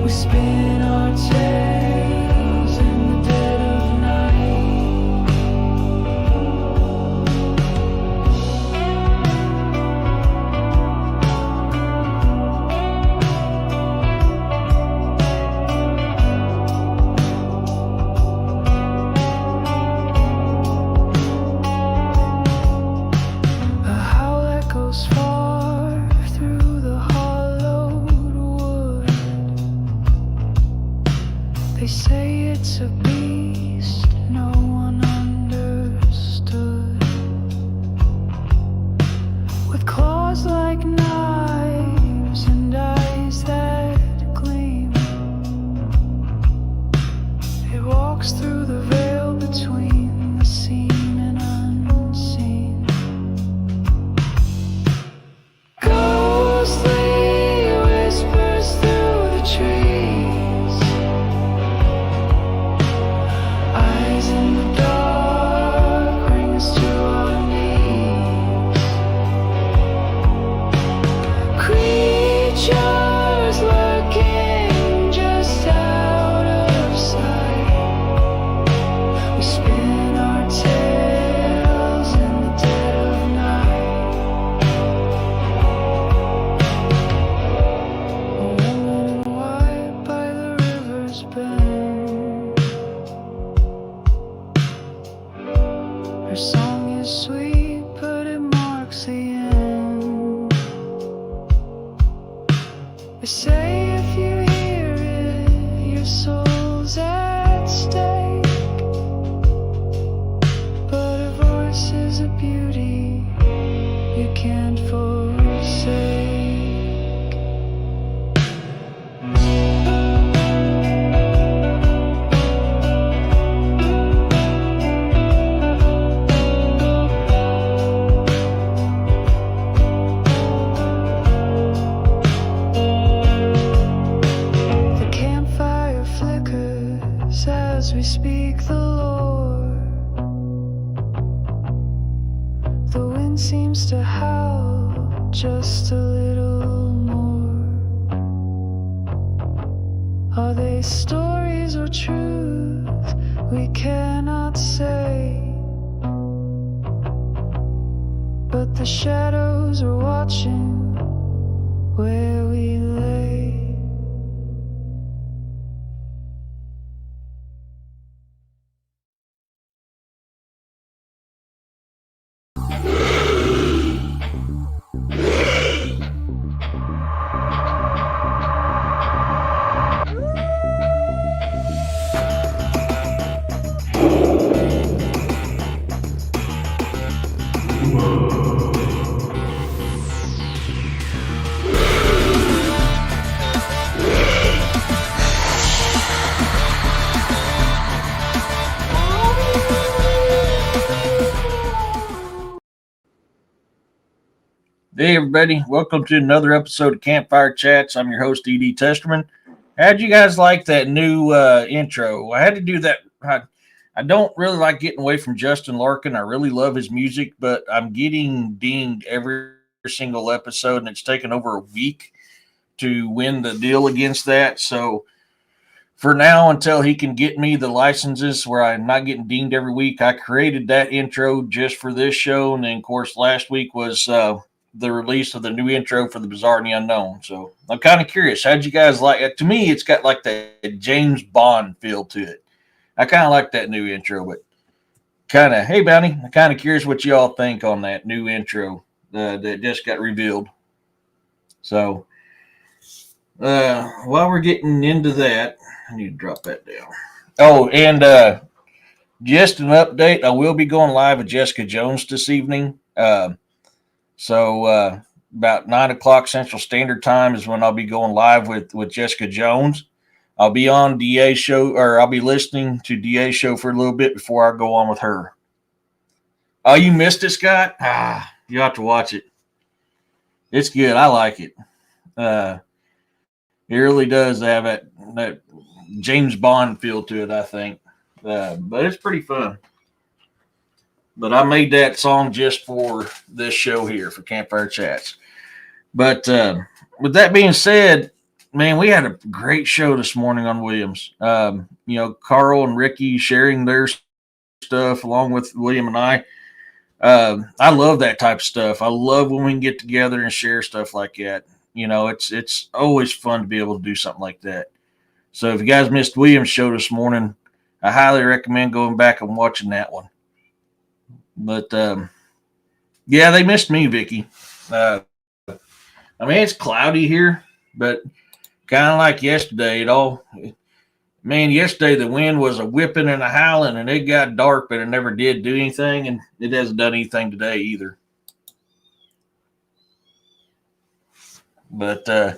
We spin our tales in the dead of night. A howl echoes far through the hollowed wood. They say it's a beast no one understood, with claws like knives and eyes that gleam. It walks through the veil between the seen and unseen. Ghostly whispers through the trees, eyes in the dark bring us to our knees. Creatures lurking just out of sight. We spin our tales in the dead of night. A woman in white by the river's bend. Her song is sweet, but it marks the end. They say if you hear it, your soul's at stake. But her voice is a beauty you can't forsake. The campfire flickers as we speak the lore. The wind seems to howl just a little more. Are they stories or truth? We cannot say. But the shadows are watching where we lay. Hey everybody, welcome to another episode of Campfire Chats. I'm your host E.D. Testerman. How'd you guys like that new intro? I had to do that. I don't really like getting away from Justin Larkin. I really love his music, but I'm getting dinged every single episode, and it's taken over a week to win the deal against that. So for now, until he can get me the licenses where I'm not getting dinged every week, I created that intro just for this show. And then, of course, last week was the release of the new intro for the Bizarre and the Unknown. So I'm kind of curious. How'd you guys like it? To me, it's got like that James Bond feel to it. I kind of like that new intro, but kind of, hey, Bounty, I'm kind of curious what y'all think on that new intro that just got revealed. So while we're getting into that, I need to drop that down. Oh, and just an update. I will be going live with Jessica Jones this evening. So about 9 o'clock Central Standard Time is when I'll be going live with Jessica Jones. I'll be on DA's show, or I'll be listening to DA's show for a little bit before I go on with her. Oh, you missed it, Scott? You have to watch it. It's good. I like it. It really does have that James Bond feel to it, I think. But it's pretty fun. But I made that song just for this show here for Campfire Chats. But with that being said, man, we had a great show this morning on Williams. Carl and Ricky sharing their stuff along with William and I. I love that type of stuff. I love when we can get together and share stuff like that. It's always fun to be able to do something like that. So if you guys missed Williams' show this morning, I highly recommend going back and watching that one. But yeah, they missed me, Vicky. It's cloudy here, but kind of like yesterday, yesterday the wind was a whipping and a howling, and it got dark, but it never did do anything, and it hasn't done anything today either. But I'm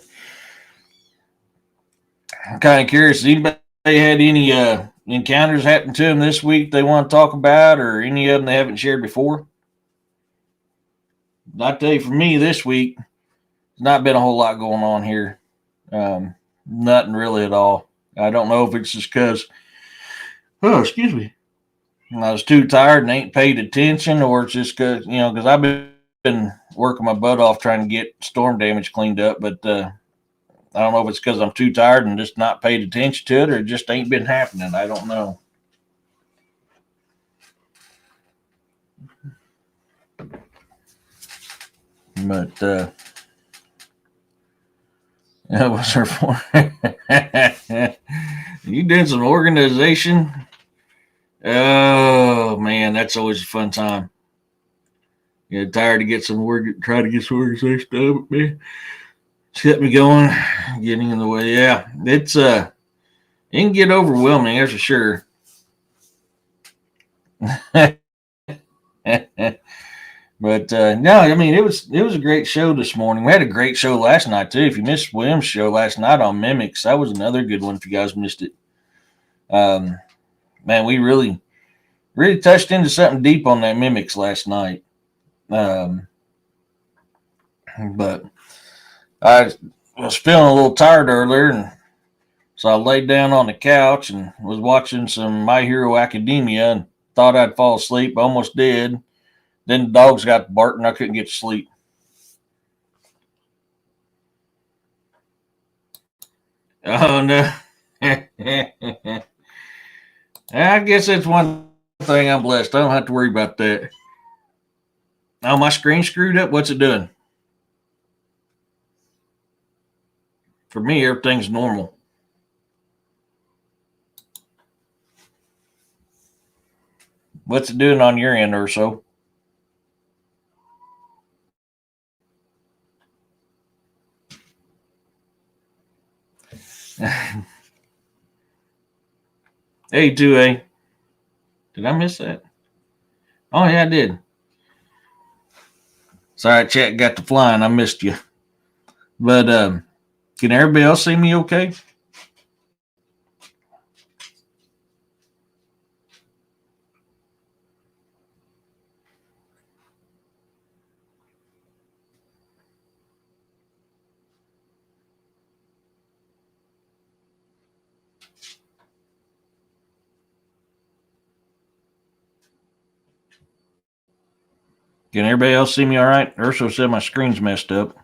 kind of curious. Has anybody had any encounters happen to them this week they want to talk about, or any of them they haven't shared before? I tell you, for me this week, there's not been a whole lot going on here. Nothing really at all. I don't know if it's just because, excuse me, I was too tired and ain't paid attention, or it's just because I've been working my butt off trying to get storm damage cleaned up, but I don't know if it's because I'm too tired and just not paid attention to it, or it just ain't been happening. I don't know. But that was her for. You did some organization. Oh man, that's always a fun time. Get tired to get some work, try to get some organization done, man. It's kept me going, getting in the way. Yeah, it's it can get overwhelming, that's for sure. But no, it was a great show this morning. We had a great show last night too. If you missed Williams' show last night on Mimics, that was another good one. If you guys missed it, man, we really touched into something deep on that Mimics last night. But I was feeling a little tired earlier, and so I laid down on the couch and was watching some My Hero Academia and thought I'd fall asleep. Almost did. Then the dogs got barking. I couldn't get to sleep. Oh, no. I guess that's one thing I'm blessed. I don't have to worry about that. Oh, my screen screwed up? What's it doing? For me, everything's normal. What's it doing on your end or so? Hey, 2A. Did I miss that? Oh, yeah, I did. Sorry, chat got to flying. I missed you. But can everybody else see me okay? Can everybody else see me all right? Urso said my screen's messed up.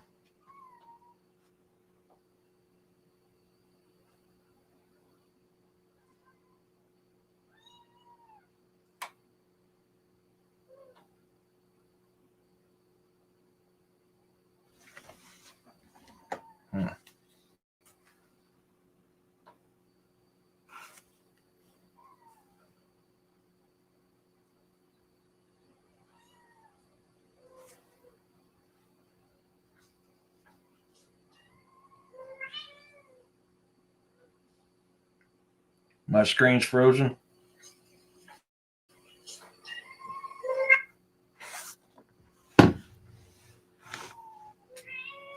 My screen's frozen.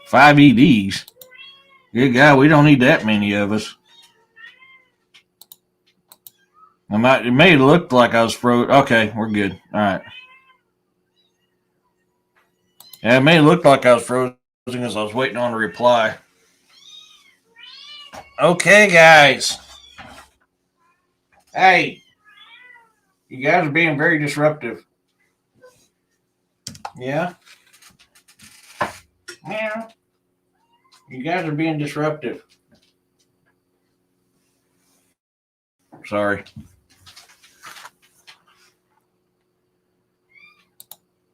Five EDs. Good God, we don't need that many of us. It may look like I was frozen. Okay, we're good. All right. Yeah, it may look like I was frozen because I was waiting on a reply. Okay, guys. Hey, you guys are being very disruptive. Yeah? Yeah. You guys are being disruptive. Sorry.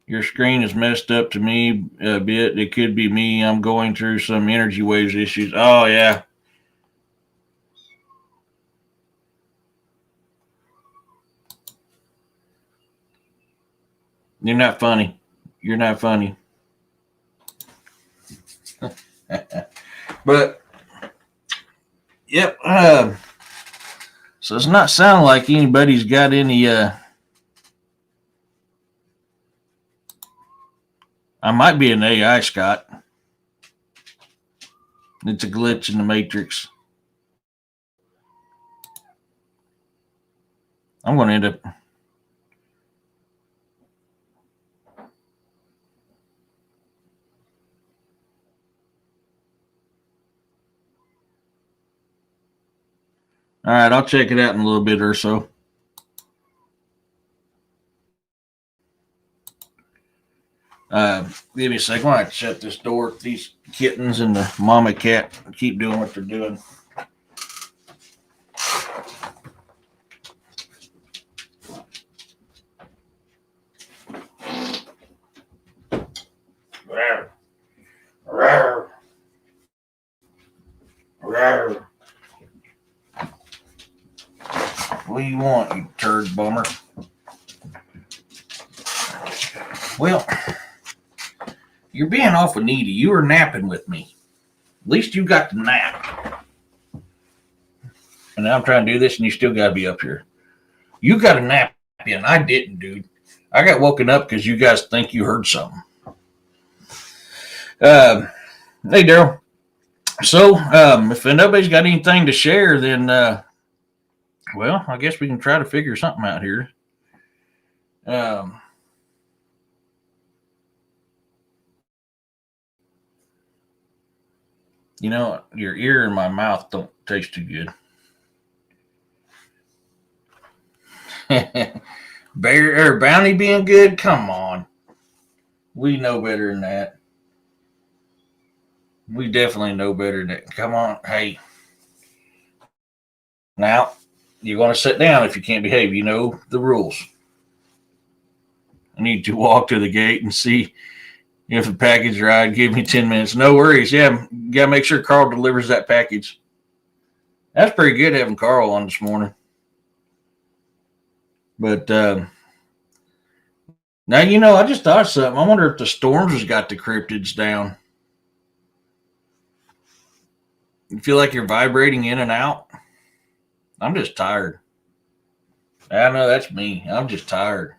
Your screen is messed up to me a bit. It could be me. I'm going through some energy waves issues. Oh, yeah. You're not funny. You're not funny. But, yep. So it's not sounding like anybody's got any. I might be an AI, Scott. It's a glitch in the matrix. I'm going to end up. All right, I'll check it out in a little bit or so. Give me a second. I have to shut this door. These kittens and the mama cat keep doing what they're doing. Rawr. Rawr. Rawr. What do you want, you turd bummer? Well, you're being awful needy. You were napping with me. At least you got to nap. And now I'm trying to do this, and you still got to be up here. You got to nap, and I didn't, dude. I got woken up because you guys think you heard something. Hey, Daryl. So, if nobody's got anything to share, then, well, I guess we can try to figure something out here. You know, your ear and my mouth don't taste too good. Bear or bounty being good? Come on. We know better than that. We definitely know better than that. Come on. Hey. Now, you're going to sit down if you can't behave. You know the rules. I need to walk to the gate and see if the package arrived. Give me 10 minutes. No worries. Yeah, you got to make sure Carl delivers that package. That's pretty good having Carl on this morning. But now, you know, I just thought of something. I wonder if the storms has got the cryptids down. You feel like you're vibrating in and out? I'm just tired. I know that's me. I'm just tired.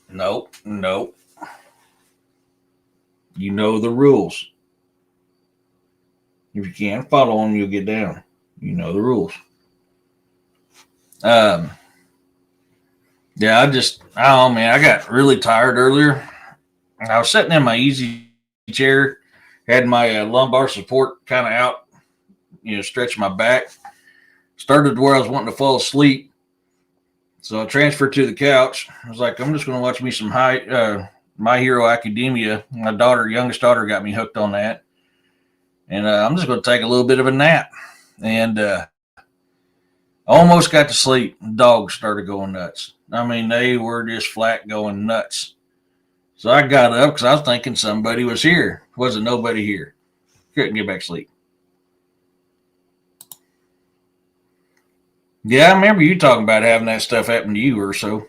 Nope. You know the rules. If you can't follow them, you'll get down. You know the rules. Yeah, oh man, I got really tired earlier. I was sitting in my easy chair, had my lumbar support kind of out, stretching my back. Started to where I was wanting to fall asleep. So I transferred to the couch. I was like, I'm just going to watch me some My Hero Academia. My youngest daughter got me hooked on that. And I'm just going to take a little bit of a nap. And almost got to sleep. Dogs started going nuts. I mean, they were just flat going nuts. So I got up because I was thinking somebody was here. Wasn't nobody here. Couldn't get back to sleep. Yeah, I remember you talking about having that stuff happen to you or so.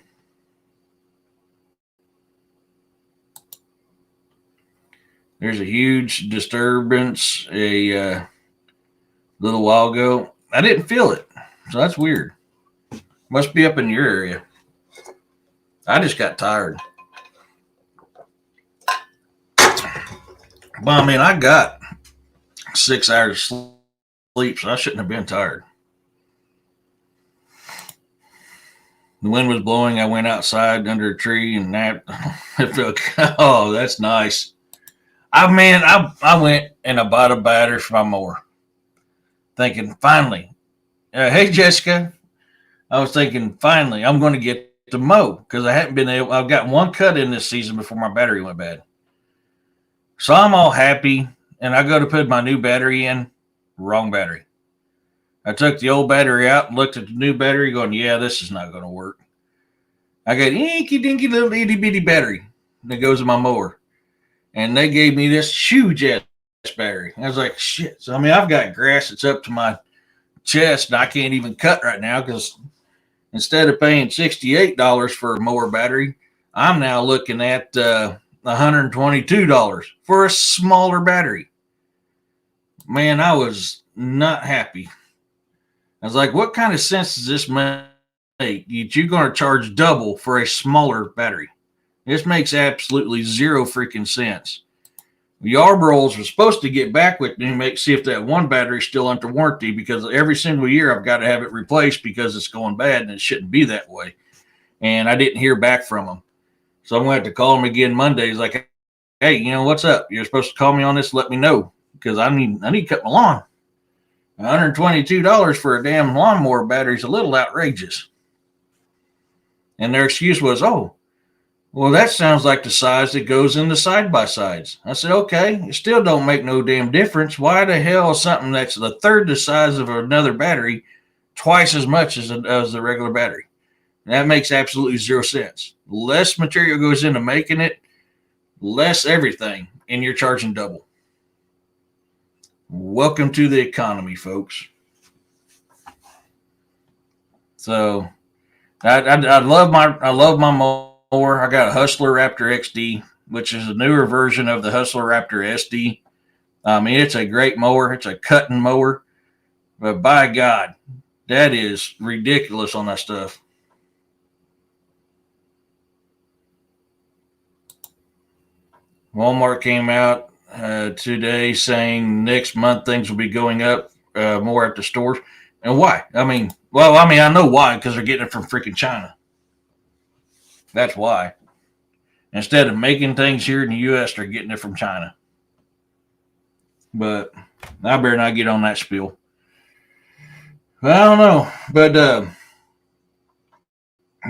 There's a huge disturbance a little while ago. I didn't feel it. So that's weird. Must be up in your area. I just got tired. Well, I mean, I got 6 hours of sleep, so I shouldn't have been tired. The wind was blowing. I went outside under a tree and napped. It felt, oh, that's nice. I went and I bought a battery for my mower. Thinking, finally. Hey, Jessica. I was thinking, finally, I'm going to get to mow because I hadn't been able. I've got one cut in this season before my battery went bad. So I'm all happy, and I go to put my new battery in. Wrong battery. I took the old battery out and looked at the new battery, going, "Yeah, this is not going to work." I got inky dinky little itty bitty battery that goes in my mower, and they gave me this huge ass battery. I was like, "Shit!" So I mean, I've got grass that's up to my chest, and I can't even cut right now because instead of paying $68 for a mower battery, I'm now looking at $122 for a smaller battery. Man, I was not happy. I was like, what kind of sense does this make? You're going to charge double for a smaller battery. This makes absolutely zero freaking sense. Yarbroughs was supposed to get back with me and see if that one battery's still under warranty because every single year I've got to have it replaced because it's going bad and it shouldn't be that way. And I didn't hear back from them. So I'm going to have to call them again Monday. He's like, "Hey, what's up? You're supposed to call me on this. Let me know because I need to cut my lawn. $122 for a damn lawnmower battery is a little outrageous." And their excuse was, "Oh, well, that sounds like the size that goes in the side-by-sides." I said, "Okay, it still don't make no damn difference. Why the hell is something that's a third the size of another battery twice as much as the regular battery?" That makes absolutely zero sense. Less material goes into making it, less everything, and you're charging double. Welcome to the economy, folks. So I love my mower. I got a Hustler Raptor XD, which is a newer version of the Hustler Raptor SD. I mean, it's a great mower. It's a cutting mower, but by God, that is ridiculous on that stuff. Walmart came out today saying next month things will be going up more at the stores. And why? I mean, I know why, because they're getting it from freaking China. That's why. Instead of making things here in the U.S., they're getting it from China. But I better not get on that spiel. I don't know. But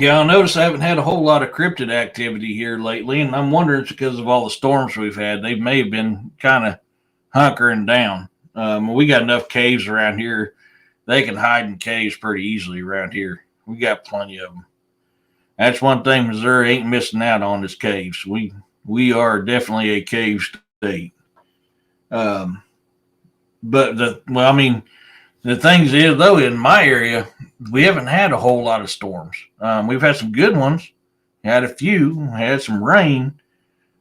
yeah, I notice I haven't had a whole lot of cryptid activity here lately, and I'm wondering it's because of all the storms we've had. They may have been kind of hunkering down. We got enough caves around here. They can hide in caves pretty easily around here. We got plenty of them. That's one thing Missouri ain't missing out on is caves. We are definitely a cave state. The things is, though, in my area, we haven't had a whole lot of storms. We've had some good ones, had a few, had some rain.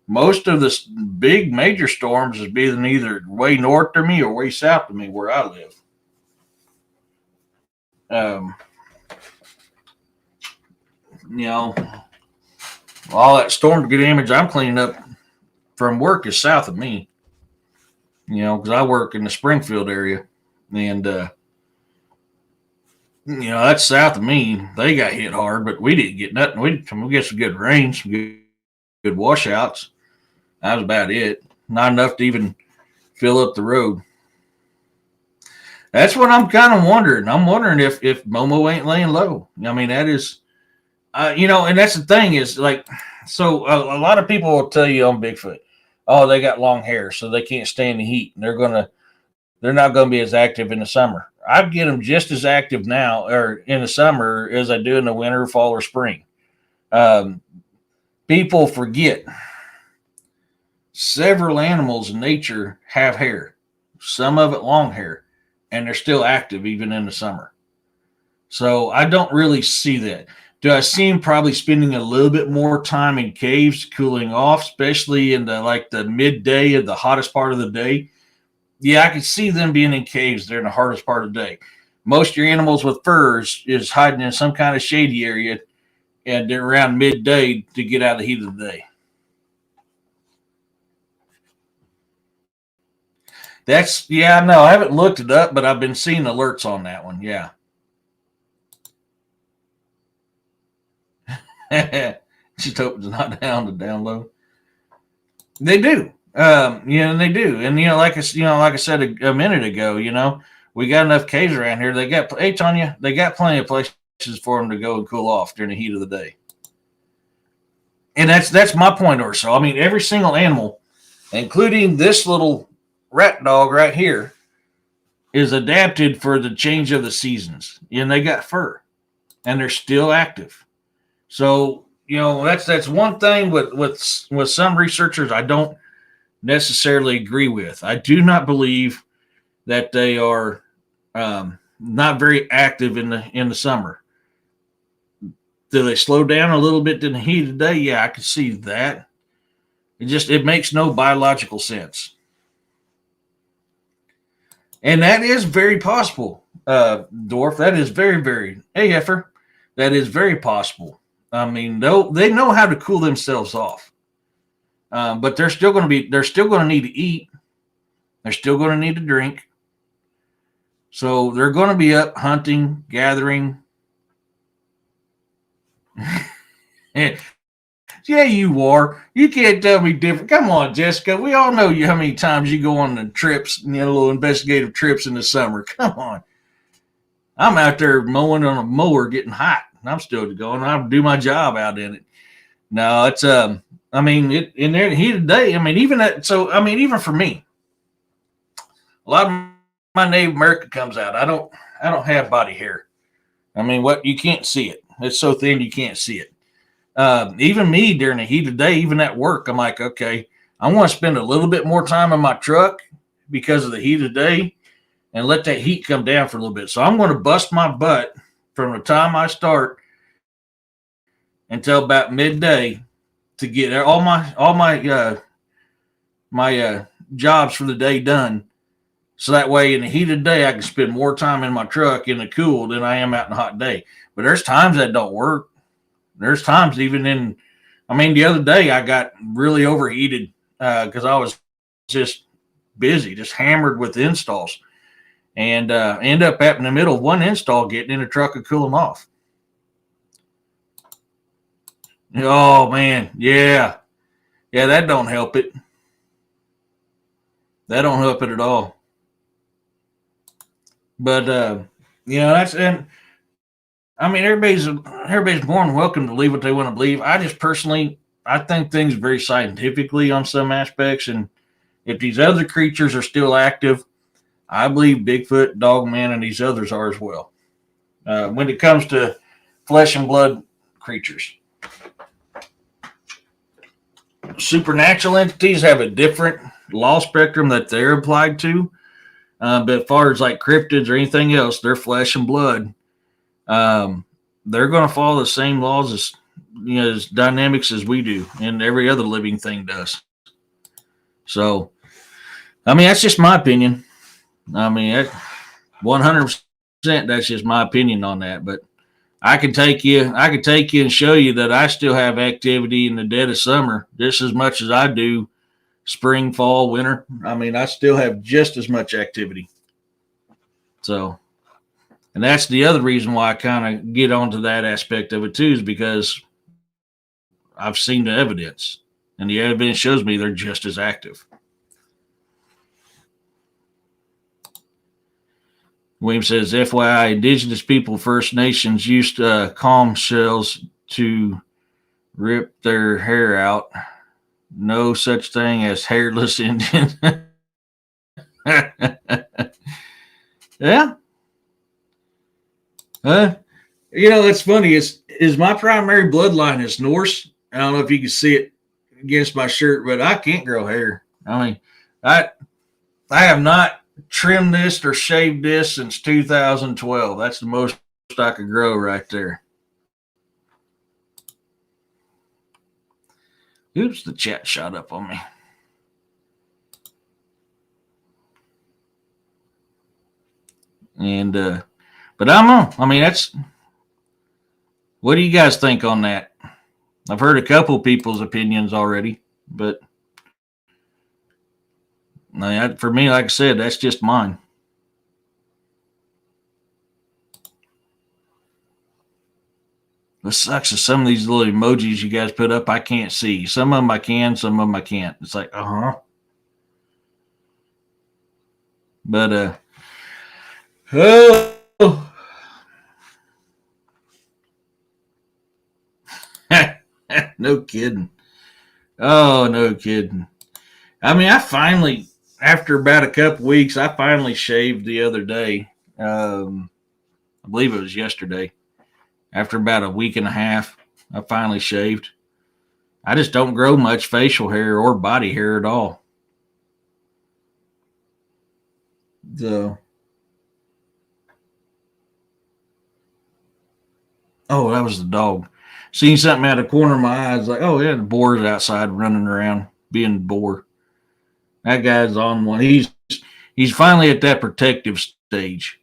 Most of the big major storms has been either way north of me or way south of me where I live. All that storm damage I'm cleaning up from work is south of me. Because I work in the Springfield area. And, that's south of me. They got hit hard, but we didn't get nothing. We get some good rain, some good washouts. That was about it. Not enough to even fill up the road. That's what I'm kind of wondering. I'm wondering if Momo ain't laying low. I mean, that is, and that's the thing is like, so a lot of people will tell you on Bigfoot, oh, they got long hair, so they can't stand the heat, and they're not going to be as active in the summer. I get them just as active now or in the summer as I do in the winter, fall, or spring. People forget several animals in nature have hair, some of it long hair, and they're still active even in the summer. So I don't really see that. Do I see them probably spending a little bit more time in caves cooling off, especially in the midday of the hottest part of the day? Yeah, I can see them being in caves during the hardest part of the day. Most of your animals with furs is hiding in some kind of shady area and they're around midday to get out of the heat of the day. I haven't looked it up, but I've been seeing alerts on that one. Yeah. Just hope it's not down to download. They do. They do. And, like I said a minute ago, we got enough caves around here. They got, hey, Tanya, they got plenty of places for them to go and cool off during the heat of the day. And that's my point, or so. I mean, every single animal, including this little rat dog right here, is adapted for the change of the seasons, and they got fur, and they're still active. So that's one thing with some researchers I don't necessarily agree with. I do not believe that they are not very active in the summer. Do they slow down a little bit in the heat of the day? Yeah, I can see that. It makes no biological sense. And that is very possible, Dwarf. That is very, very, hey, Heifer, that is very possible. I mean, they know how to cool themselves off, but they're still going to need to eat. They're still going to need to drink. So they're going to be up hunting, gathering. Yeah, you are. You can't tell me different. Come on, Jessica. We all know you how many times you go on the trips, little investigative trips in the summer. Come on. I'm out there mowing on a mower, getting hot, and I'm still going. I do my job out in it. No, it's I mean, in there heat of the day. I mean, even that. So I mean, even for me, a lot of my Native American comes out. I don't have body hair. I mean, what you can't see it. It's so thin you can't see it. Even me during the heat of the day, even at work, I'm like, okay, I want to spend a little bit more time in my truck because of the heat of the day and let that heat come down for a little bit. So I'm going to bust my butt from the time I start until about midday to get all my jobs for the day done. So that way, in the heat of the day, I can spend more time in my truck in the cool than I am out in the hot day. But there's times that don't work. There's times the other day I got really overheated because I was just busy, just hammered with installs, and end up in the middle of one install getting in a truck and cooling off. Oh man, yeah, that don't help it. That don't help it at all. But that's and I mean, everybody's more than welcome to believe what they want to believe. I just personally, I think things very scientifically on some aspects, and if these other creatures are still active, I believe Bigfoot, Dogman, and these others are as well. When it comes to flesh and blood creatures, supernatural entities have a different law spectrum that they're applied to. But as far as like cryptids or anything else, they're flesh and blood. They're going to follow the same laws as dynamics as we do and every other living thing does. So, I mean, that's just my opinion. I mean, 100%, that's just my opinion on that. But I can take you and show you that I still have activity in the dead of summer just as much as I do spring, fall, winter. I mean, I still have just as much activity. So, and that's the other reason why I kind of get onto that aspect of it too, is because I've seen the evidence, and the evidence shows me they're just as active. William says, FYI, indigenous people, First Nations used calm shells to rip their hair out. No such thing as hairless Indian. Yeah. It's funny. Is my primary bloodline is Norse. I don't know if you can see it against my shirt, but I can't grow hair. I mean, I have not trimmed this or shaved this since 2012. That's the most I could grow right there. Oops, the chat shot up on me. And but I don't know. I mean, what do you guys think on that? I've heard a couple people's opinions already, but for me, like I said, that's just mine. What sucks is some of these little emojis you guys put up, I can't see. Some of them I can, some of them I can't. It's like, But oh. No kidding. Oh, no kidding. I mean, I finally, after about a couple weeks, I finally shaved the other day. I believe it was yesterday. After about a week and a half, I finally shaved. I just don't grow much facial hair or body hair at all. So, oh, that was the dog. Seen something out of the corner of my eyes, like, oh yeah, the boar's outside running around, being a boar. That guy's on one. He's finally at that protective stage.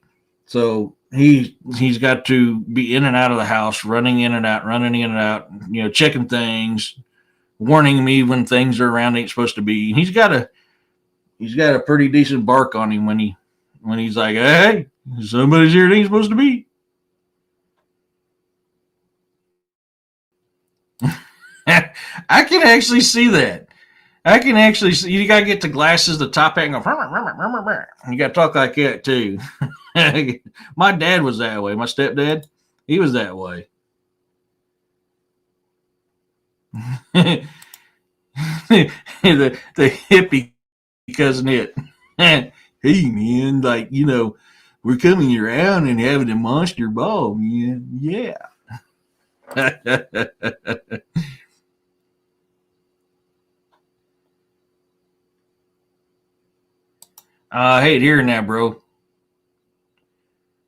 So he's got to be in and out of the house, running in and out, running in and out, checking things, warning me when things are around ain't supposed to be. He's got a pretty decent bark on him when he's like, hey, somebody's here that ain't supposed to be. I can actually see that. I can actually see. You gotta get the glasses, the top hat, and go. You gotta talk like that too. My dad was that way. My stepdad, he was that way. the the hippie cousin it. Hey man, like we're coming around and having a monster ball, man. Yeah. I hate hearing that, bro.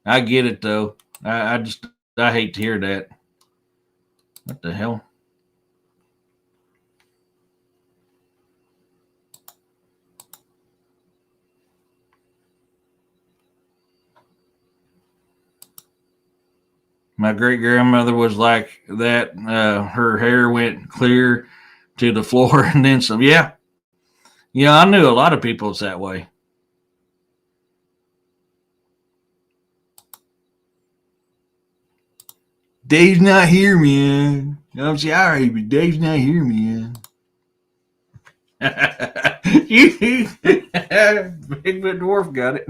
I get it though. I hate to hear that. What the hell? My great grandmother was like that. Her hair went clear to the floor and then some. Yeah. Yeah, I knew a lot of people it's that way. Dave's not here, man. I'm sorry, but Dave's not here, man. Bigfoot dwarf got it.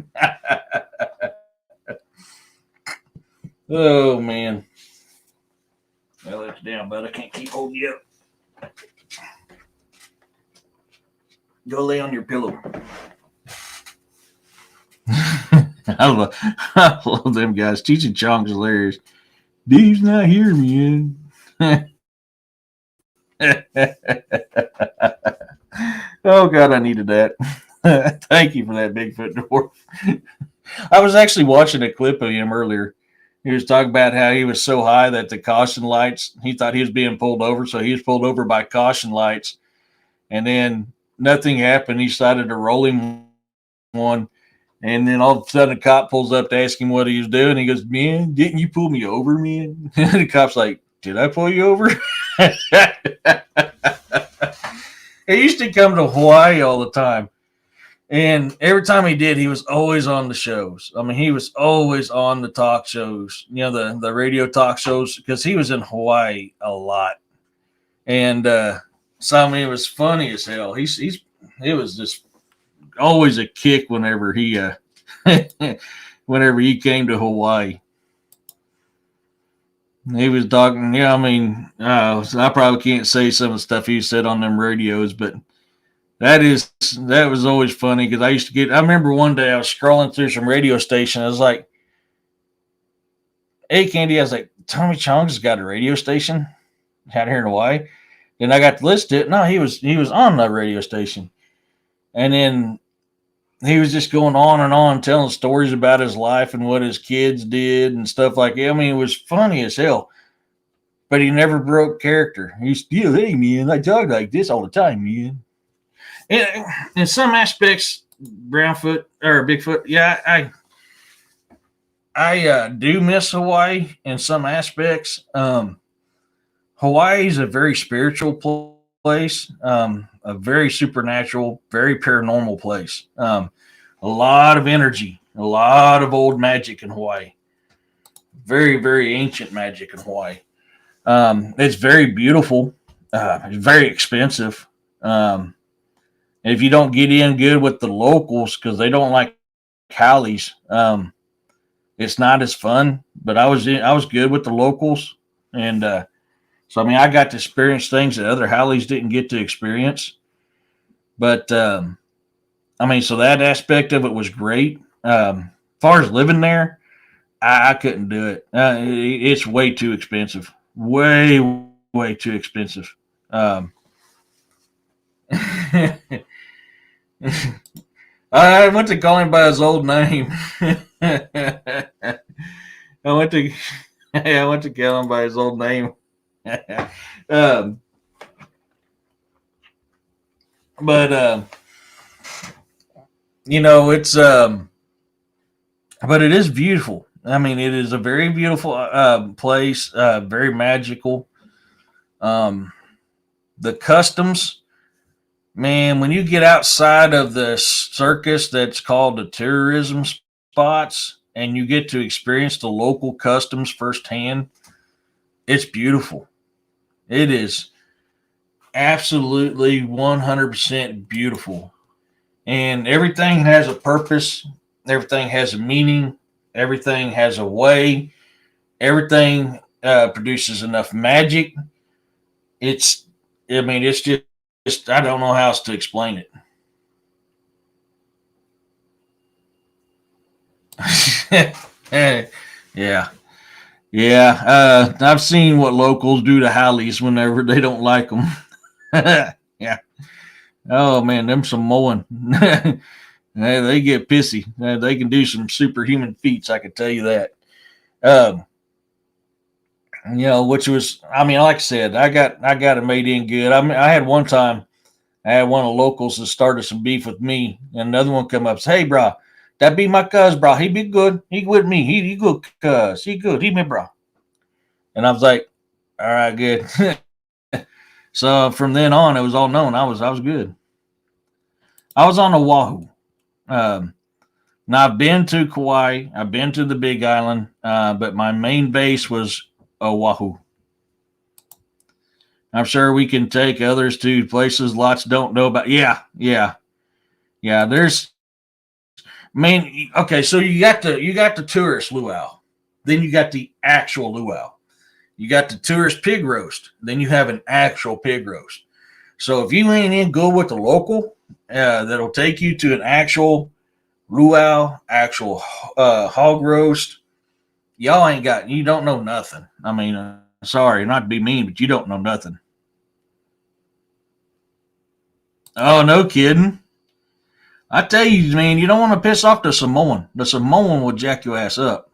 Oh man. Well, that's down, bud. I can't keep holding you up. Go lay on your pillow. I love them guys. Cheech and Chong's hilarious. Dave's not here, man. Oh God, I needed that. Thank you for that, Bigfoot dwarf. I was actually watching a clip of him earlier. He was talking about how he was so high that the caution lights, he thought he was being pulled over, so he was pulled over by caution lights, and then nothing happened. He started to roll him one, and then all of a sudden a cop pulls up to ask him what he was doing. He goes, "Man, didn't you pull me over, man?" And the cop's like, "Did I pull you over?" He used to come to Hawaii all the time. And every time he did, he was always on the shows. I mean, he was always on the talk shows, the radio talk shows, because he was in Hawaii a lot. And so, I mean, it was funny as hell. It was just always a kick whenever he whenever he came to Hawaii. He was talking, I mean, I probably can't say some of the stuff he said on them radios, but that was always funny because I remember one day I was scrolling through some radio station. I was like, "Hey, Candy," I was like, "Tommy Chong's got a radio station out here in Hawaii." Then I got to list it. No, he was on the radio station, and then he was just going on and on telling stories about his life and what his kids did and stuff like that. I mean, it was funny as hell, but he never broke character. He's still, "Hey man, I talk like this all the time, man." In some aspects, Brownfoot or Bigfoot, yeah, I do miss Hawaii in some aspects. Hawaii is a very spiritual place, a very supernatural, very paranormal place. A lot of energy, a lot of old magic in Hawaii. Very, very ancient magic in Hawaii. It's very beautiful. It's very expensive. If you don't get in good with the locals because they don't like haoles, it's not as fun. But I was good with the locals, and So I mean, I got to experience things that other Hallies didn't get to experience. But I mean, so that aspect of it was great. As far as living there, I couldn't do it. It's way too expensive. Way too expensive. Um, I went to call him by his old name. I went to I went to call him by his old name. um, but it's but it is beautiful. I mean, it is a very beautiful place, very magical. Um, the customs, man, when you get outside of the circus that's called the tourism spots and you get to experience the local customs firsthand, it's beautiful. It is absolutely 100% beautiful. And everything has a purpose, everything has a meaning, everything has a way, everything produces enough magic. It's, I mean, it's just, I don't know how else to explain it. Yeah. Yeah. I've seen what locals do to Hallies whenever they don't like them. Yeah. Oh, man, them Samoan. They get pissy. They can do some superhuman feats, I can tell you that. Um, which was, I mean, like I said, I got it made in good. I mean, I had one time, I had one of the locals that started some beef with me, and another one come up and say, "Hey, bro, that be my cuz, bro. He be good. He with me. He good, cuz. He good. He me, bro." And I was like, "All right, good." So from then on, it was all known. I was good. I was on Oahu. Um, Now I've been to Kauai. I've been to the Big Island, but my main base was Oahu. I'm sure we can take others to places lots don't know about. Yeah, yeah, yeah. There's, I mean, okay. So you got the tourist luau, then you got the actual luau. You got the tourist pig roast, then you have an actual pig roast. So if you ain't in good with the local, that'll take you to an actual luau, actual hog roast. Y'all ain't got, you don't know nothing. I mean, sorry, not to be mean, but you don't know nothing. Oh, no kidding. I tell you, man, you don't want to piss off the Samoan. The Samoan will jack your ass up.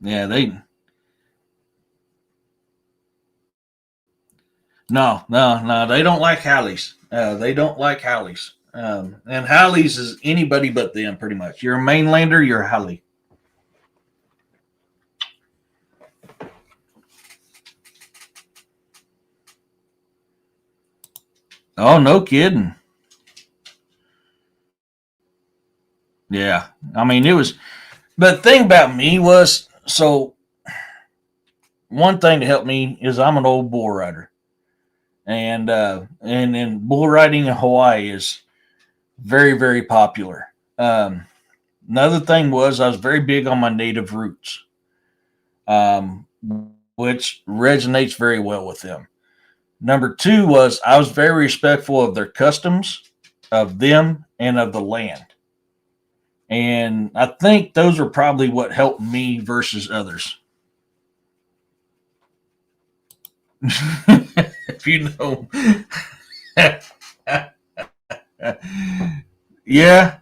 Yeah, no, they don't like Hallies. They don't like Hallies. And Hallies is anybody but them, pretty much. You're a mainlander, you're a Hallie. Oh, no kidding. Yeah. I mean, it was, but the thing about me was, so one thing to help me is I'm an old bull rider. And then bull riding in Hawaii is very popular. Another thing was I was very big on my native roots, um, which resonates very well with them. Number two was I was very respectful of their customs, of them, and of the land. And I think those are probably what helped me versus others. If you know. Yeah,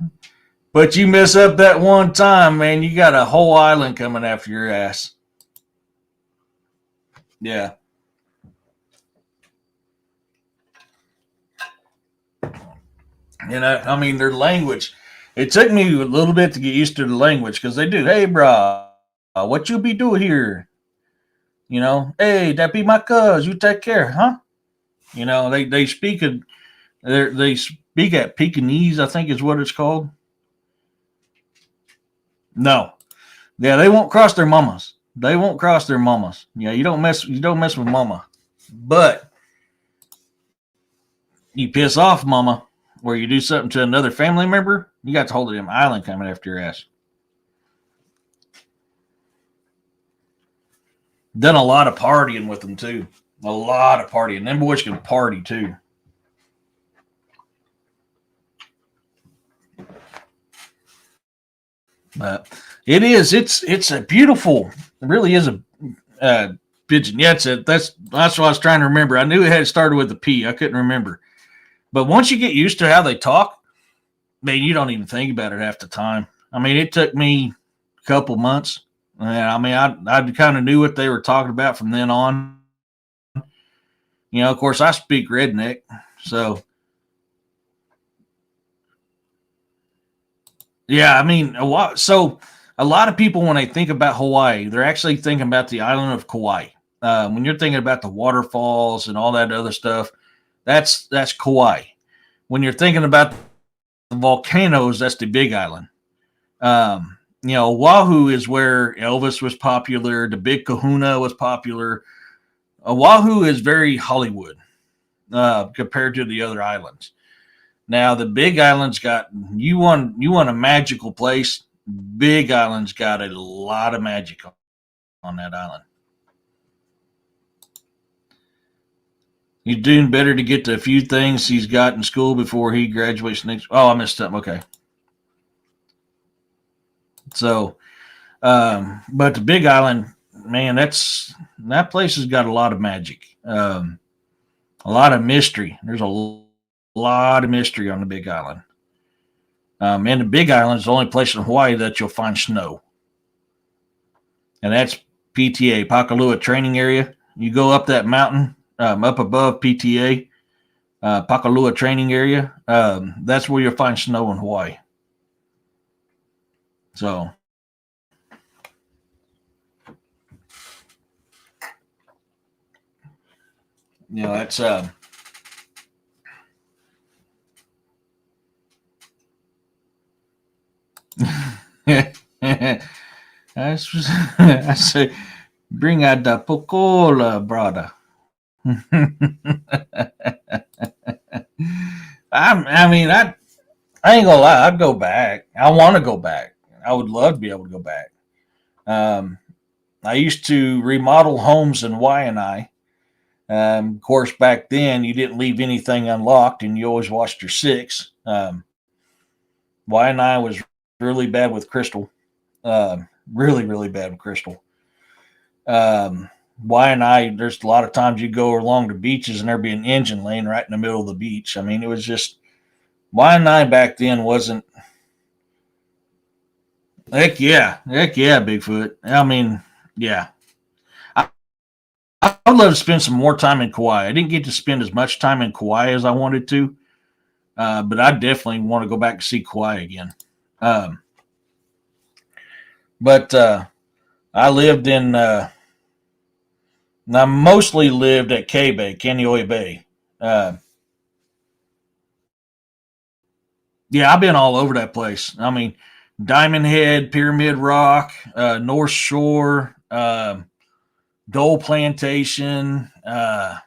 but you mess up that one time, man, you got a whole island coming after your ass. Yeah. I mean, their language. It took me a little bit to get used to the language because they do. Hey, brah, what you be doing here? Hey, that be my cuz. You take care, huh? They speak at Pekingese, I think is what it's called. No, yeah, they won't cross their mamas. They won't cross their mamas. Yeah, you don't mess with mama. But you piss off mama or you do something to another family member, you got the whole of them island coming after your ass. Done a lot of partying with them too. A lot of partying. Them boys can party too. But it's a beautiful. It really is a pigeon. Yeah, that's what I was trying to remember. I knew it had started with a P. I couldn't remember. But once you get used to how they talk, man, you don't even think about it half the time. I mean, it took me a couple months. And I mean, I kind of knew what they were talking about from then on. Of course, I speak redneck, so yeah. I mean, a lot of people when they think about Hawaii, they're actually thinking about the island of Kauai. When you're thinking about the waterfalls and all that other stuff, that's Kauai. When you're thinking about the volcanoes, that's the Big Island. Oahu is where Elvis was popular. The Big Kahuna was popular. Oahu is very Hollywood compared to the other islands. Now the Big Island's got you want a magical place. Big Island's got a lot of magic on that island. He's doing better to get to a few things he's got in school before he graduates next. Oh, I missed something. Okay. So, but the Big Island, man, that place has got a lot of magic, a lot of mystery. There's a lot of mystery on the Big Island. And the Big Island is the only place in Hawaii that you'll find snow, and that's PTA Pakalua Training Area. You go up that mountain, up above PTA Pakalua Training Area. That's where you'll find snow in Hawaii. So, that's I say, bring out the Pocola, brother. I ain't gonna lie. I'd go back. I want to go back. I would love to be able to go back. Um, I used to remodel homes in Waianae. Of course, back then you didn't leave anything unlocked, and you always watched your six. Waianae was really bad with crystal. Really, really bad with crystal. Waianae, there's a lot of times you go along the beaches and there'd be an engine laying right in the middle of the beach. I mean, it was just Waianae back then wasn't. Heck yeah, Bigfoot. I mean, yeah. I, I'd love to spend some more time in Kauai. I didn't get to spend as much time in Kauai as I wanted to, but I definitely want to go back and see Kauai again. Um, but I lived in, I mostly lived at K Bay, Kaneohe Bay. Uh, yeah, I've been all over that place. I mean, Diamond Head, Pyramid Rock, North Shore, Dole Plantation, the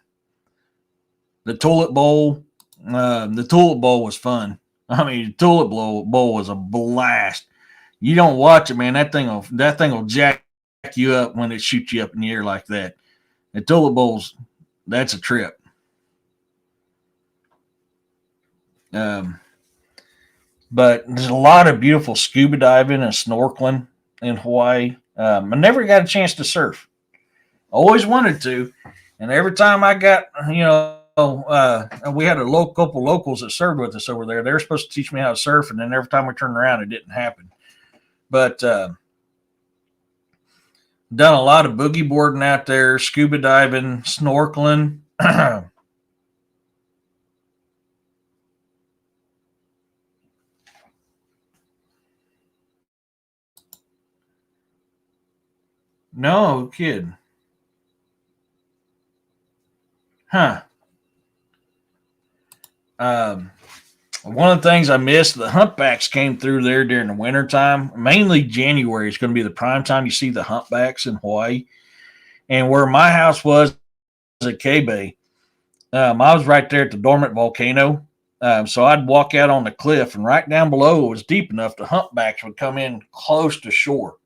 Tulip Bowl. The Tulip Bowl was fun. I mean, the Bowl was a blast. You don't watch it, man. That thing will jack you up when it shoots you up in the air like that. The Tulip Bowls, that's a trip. Um, but there's a lot of beautiful scuba diving and snorkeling in Hawaii. I never got a chance to surf. Always wanted to, and every time I got, we had couple locals that served with us over there. They were supposed to teach me how to surf, and then every time we turned around, it didn't happen. But done a lot of boogie boarding out there, scuba diving, snorkeling. No kid, huh? Um, One of the things I missed, the humpbacks came through there during the wintertime. Mainly January is going to be the prime time you see the humpbacks in Hawaii. And where my house was at K Bay, I was right there at the dormant volcano. So I'd walk out on the cliff, and right down below it was deep enough the humpbacks would come in close to shore.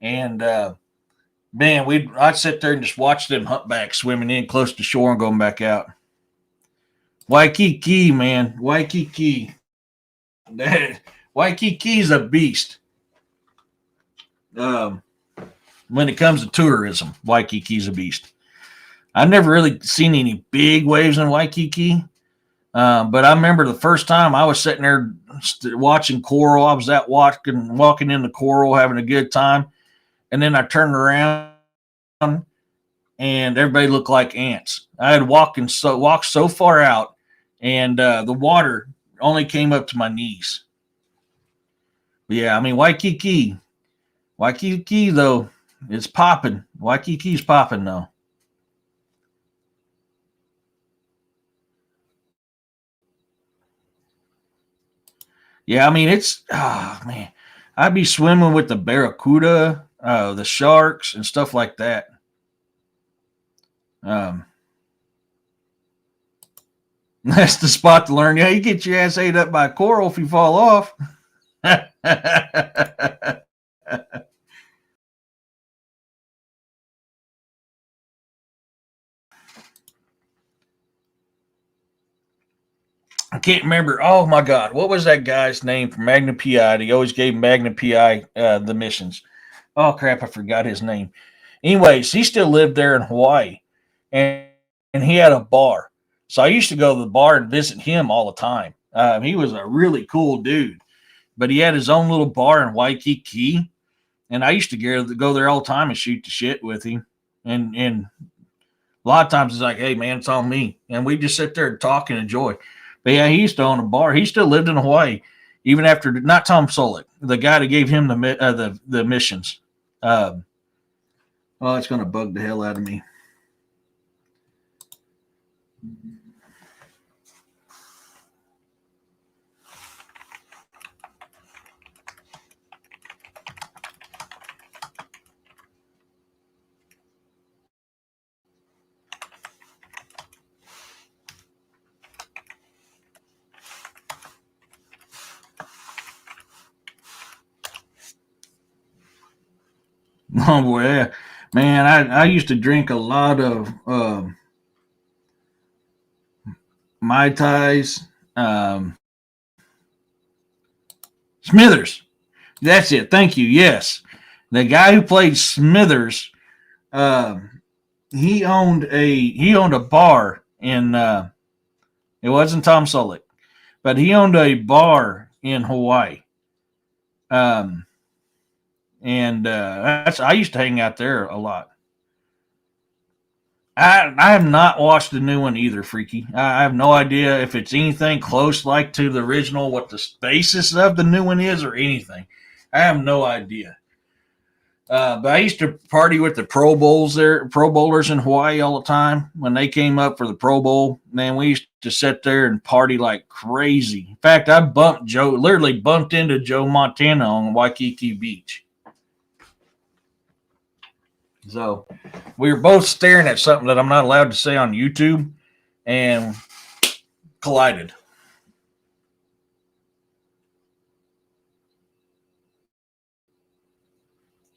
And Man, I'd sit there and just watch them humpbacks swimming in close to shore and going back out. Waikiki, man, Waikiki. Waikiki's a beast. Um, when it comes to tourism, Waikiki's a beast. I've never really seen any big waves in Waikiki, but I remember the first time I was sitting there watching coral. I was out walking in the coral, having a good time, and then I turned around and everybody looked like ants. I had walked so far out, and the water only came up to my knees. But yeah, I mean Waikiki though, it's popping. Waikiki's popping though. Yeah, I mean it's man, I'd be swimming with the barracuda, the sharks, and stuff like that. Um, that's the spot to learn. Yeah, you get your ass ate up by a coral if you fall off. I can't remember. Oh my God, what was that guy's name from Magna PI? He always gave Magna PI the missions. Oh crap, I forgot his name. Anyways, he still lived there in Hawaii, and he had a bar. So I used to go to the bar and visit him all the time. He was a really cool dude, but he had his own little bar in Waikiki, and I used to go there all the time and shoot the shit with him. And a lot of times it's like, hey man, it's on me, and we just sit there and talk and enjoy. But yeah, he used to own a bar. He still lived in Hawaii, even after not Tom Solik, the guy that gave him the missions. Um, oh, it's going to bug the hell out of me. Oh boy, yeah. Man, I used to drink a lot of mai tais. Um, Smithers. That's it. Thank you. Yes, the guy who played Smithers. Um, he owned a bar in. It wasn't Tom Solik, but he owned a bar in Hawaii. Um, and that's I used to hang out there a lot. I have not watched the new one either, Freaky. I have no idea if it's anything close like to the original, what the basis of the new one is, or anything. I have no idea. But I used to party with the Pro Bowlers in Hawaii all the time. When they came up for the Pro Bowl, man, we used to sit there and party like crazy. In fact, literally bumped into Joe Montana on Waikiki Beach. So we were both staring at something that I'm not allowed to say on YouTube and collided.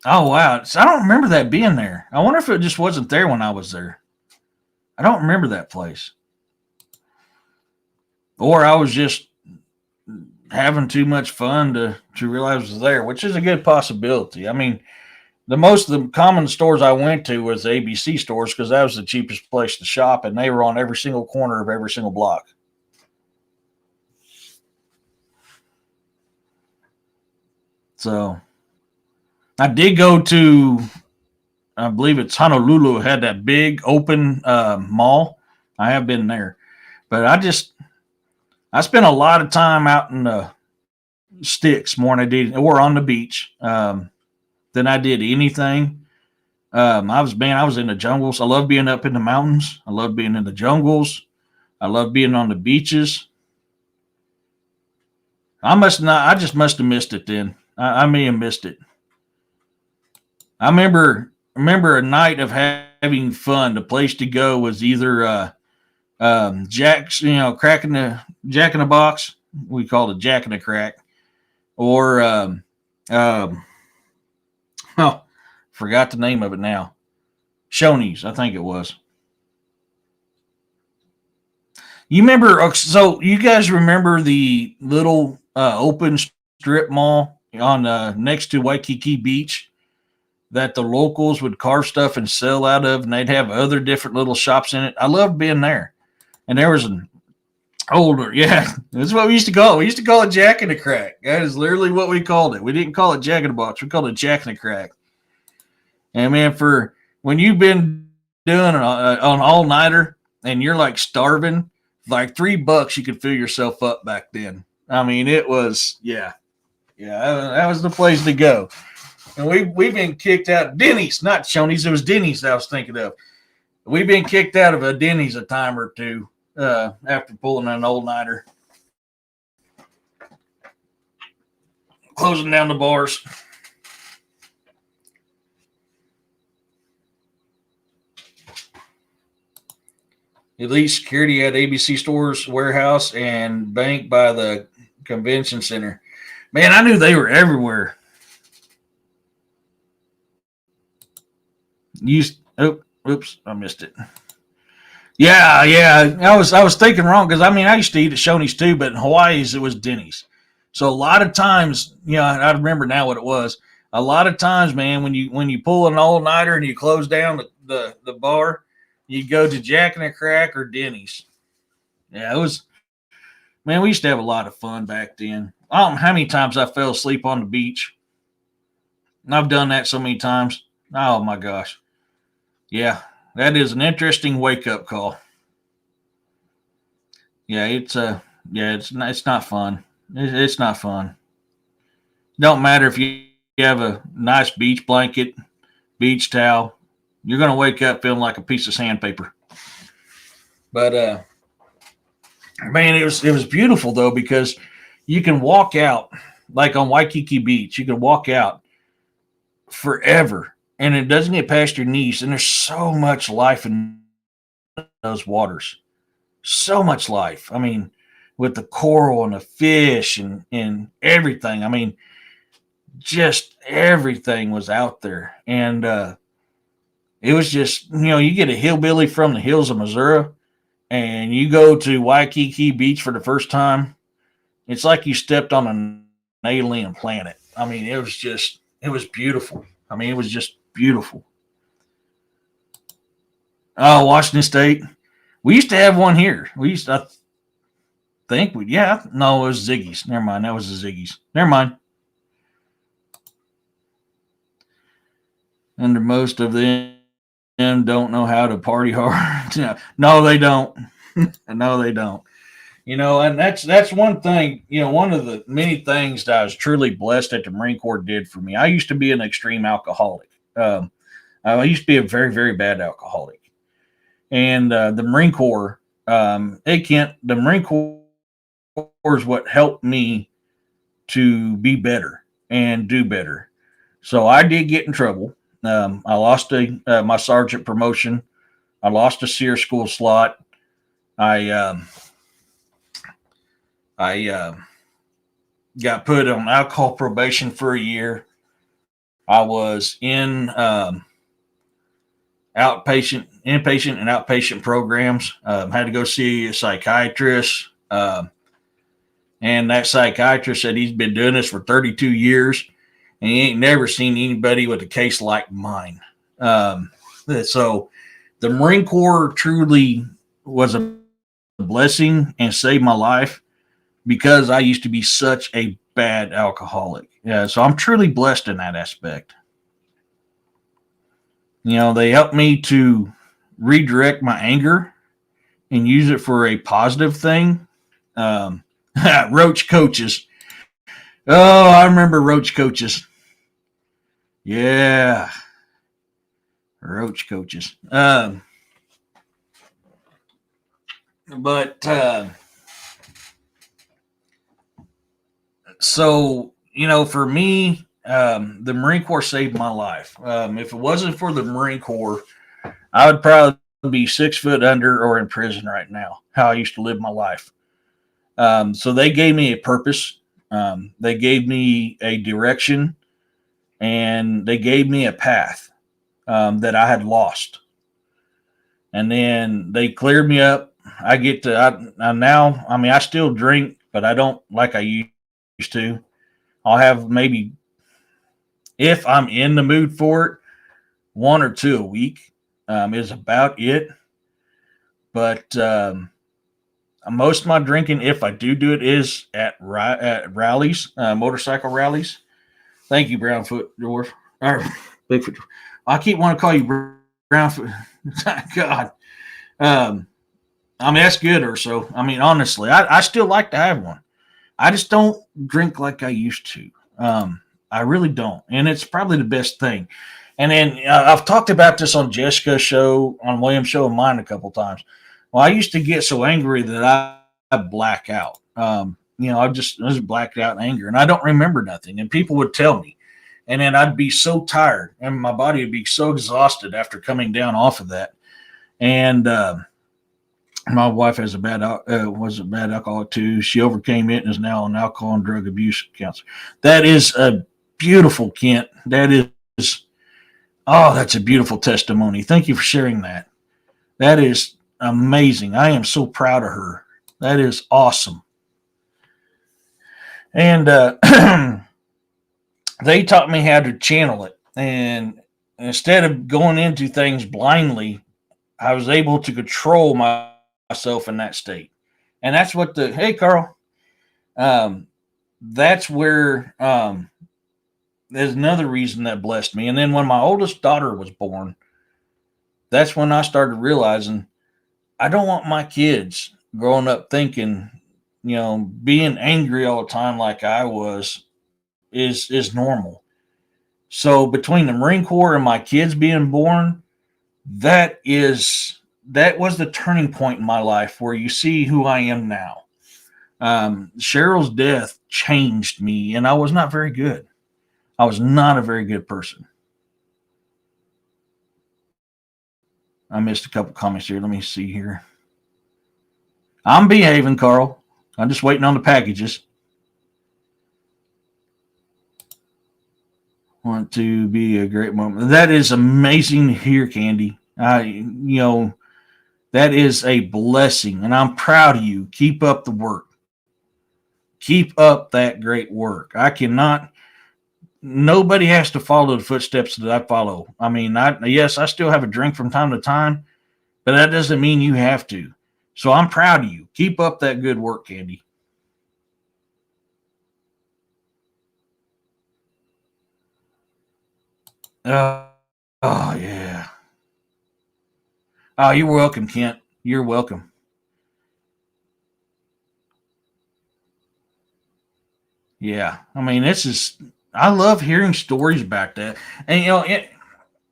Oh wow! So I don't remember that being there. I wonder if it just wasn't there when I was there. I don't remember that place, or I was just having too much fun to realize it was there, which is a good possibility. I mean, the common stores I went to was the ABC stores because that was the cheapest place to shop, and they were on every single corner of every single block. So I did go to, I believe it's Honolulu, had that big open mall. I have been there, but I spent a lot of time out in the sticks more than I did, or on the beach, than I did anything. I was in the jungles. I love being up in the mountains. I love being in the jungles. I love being on the beaches. I just must have missed it then. I may have missed it. I remember a night of having fun. The place to go was either Jack's, cracking the Jack in the Box. We called it Jack in the Crack, or oh, Forgot the name of it now. Shoney's, I think it was. You remember? So you guys remember the little open strip mall on next to Waikiki Beach that the locals would carve stuff and sell out of, and they'd have other different little shops in it. I loved being there. And there was an older, yeah, that's what we used to call it. We used to call it Jack in the Crack. That is literally what we called it. We didn't call it Jack in the Box. We called it Jack in the Crack. And man, for when you've been doing an all nighter and you're like starving, like $3, you could fill yourself up back then. I mean, it was, yeah, that was the place to go. And we've been kicked out. Denny's, not Shoney's. It was Denny's I was thinking of. We've been kicked out of a Denny's a time or two after pulling an all-nighter. Closing down the bars. Elite security at ABC Stores warehouse and bank by the convention center. Man, I knew they were everywhere. Oops, I missed it. Yeah. I was thinking wrong because I used to eat at Shoney's too, but in Hawaii's it was Denny's. So a lot of times, I remember now what it was. A lot of times, man, when you pull an all nighter and you close down the bar, you go to Jack in the Crack or Denny's. Yeah, it was. Man, we used to have a lot of fun back then. I don't know how many times I fell asleep on the beach. I've done that so many times. Oh my gosh. Yeah, that is an interesting wake up call. Yeah, it's not fun. It's not fun. Don't matter if you have a nice beach blanket, beach towel, you're gonna wake up feeling like a piece of sandpaper. But man, it was beautiful though because you can walk out like on Waikiki Beach. You can walk out forever and it doesn't get past your knees. And there's so much life in those waters. So much life. I mean, with the coral and the fish and everything. I mean, just everything was out there. And it was just, you get a hillbilly from the hills of Missouri and you go to Waikiki Beach for the first time. It's like you stepped on an alien planet. I mean, it was beautiful. I mean, it was just beautiful. Oh, Washington State. We used to have one here. I think no, it was Ziggy's. Never mind. That was the Ziggy's. Never mind. And most of them don't know how to party hard. No, they don't. No, they don't. And that's one thing, one of the many things that I was truly blessed that the Marine Corps did for me. I used to be an extreme alcoholic. I used to be a very, very bad alcoholic. And the Marine Corps, the Marine Corps is what helped me to be better and do better. So I did get in trouble. I lost my sergeant promotion. I lost a SEER school slot. I got put on alcohol probation for a year. I was in inpatient, and outpatient programs. Had to go see a psychiatrist. And that psychiatrist said he's been doing this for 32 years and he ain't never seen anybody with a case like mine. So the Marine Corps truly was a blessing and saved my life because I used to be such a bad alcoholic. Yeah, so I'm truly blessed in that aspect. They helped me to redirect my anger and use it for a positive thing. Roach coaches. Oh, I remember roach coaches. Yeah. Roach coaches. So, for me, the Marine Corps saved my life. If it wasn't for the Marine Corps, I would probably be 6 foot under or in prison right now, how I used to live my life. So they gave me a purpose. They gave me a direction. and they gave me a path that I had lost. And then they cleared me up. I get to I now. I mean, I still drink, but I don't like I used to. I'll have maybe, if I'm in the mood for it, one or two a week is about it. But most of my drinking, if I do it, is at rallies, motorcycle rallies. Thank you, Brownfoot Dwarf. Or Bigfoot. I keep wanting to call you Brownfoot. God. I mean, that's good or so. I mean, honestly, I still like to have one. I just don't drink like I used to. I really don't. And it's probably the best thing. And then I've talked about this on Jessica's show, on William's show, and mine a couple times. Well, I used to get so angry that I black out. I just blacked out in anger, and I don't remember nothing. And people would tell me, and then I'd be so tired, and my body would be so exhausted after coming down off of that. And my wife was a bad alcoholic too. She overcame it and is now on alcohol and drug abuse counselor. That is a beautiful, Kent. That's a beautiful testimony. Thank you for sharing that. That is amazing. I am so proud of her. That is awesome. And they taught me how to channel it. And instead of going into things blindly, I was able to control myself in that state. And that's what hey, Carl, that's where there's another reason that blessed me. And then when my oldest daughter was born, that's when I started realizing I don't want my kids growing up thinking, being angry all the time like I was is normal. So between the Marine Corps and my kids being born, that was the turning point in my life where you see who I am now. Cheryl's death changed me, and I was not very good. I was not a very good person. I missed a couple comments here. Let me see here. I'm behaving, Carl. I'm just waiting on the packages. Want to be a great moment. That is amazing to hear, Candy. That is a blessing, and I'm proud of you. Keep up the work. Keep up that great work. Nobody has to follow the footsteps that I follow. I mean, yes, I still have a drink from time to time, but that doesn't mean you have to. So I'm proud of you. Keep up that good work, Candy. Oh, yeah. Oh, you're welcome, Kent. You're welcome. Yeah. I mean, I love hearing stories about that. And,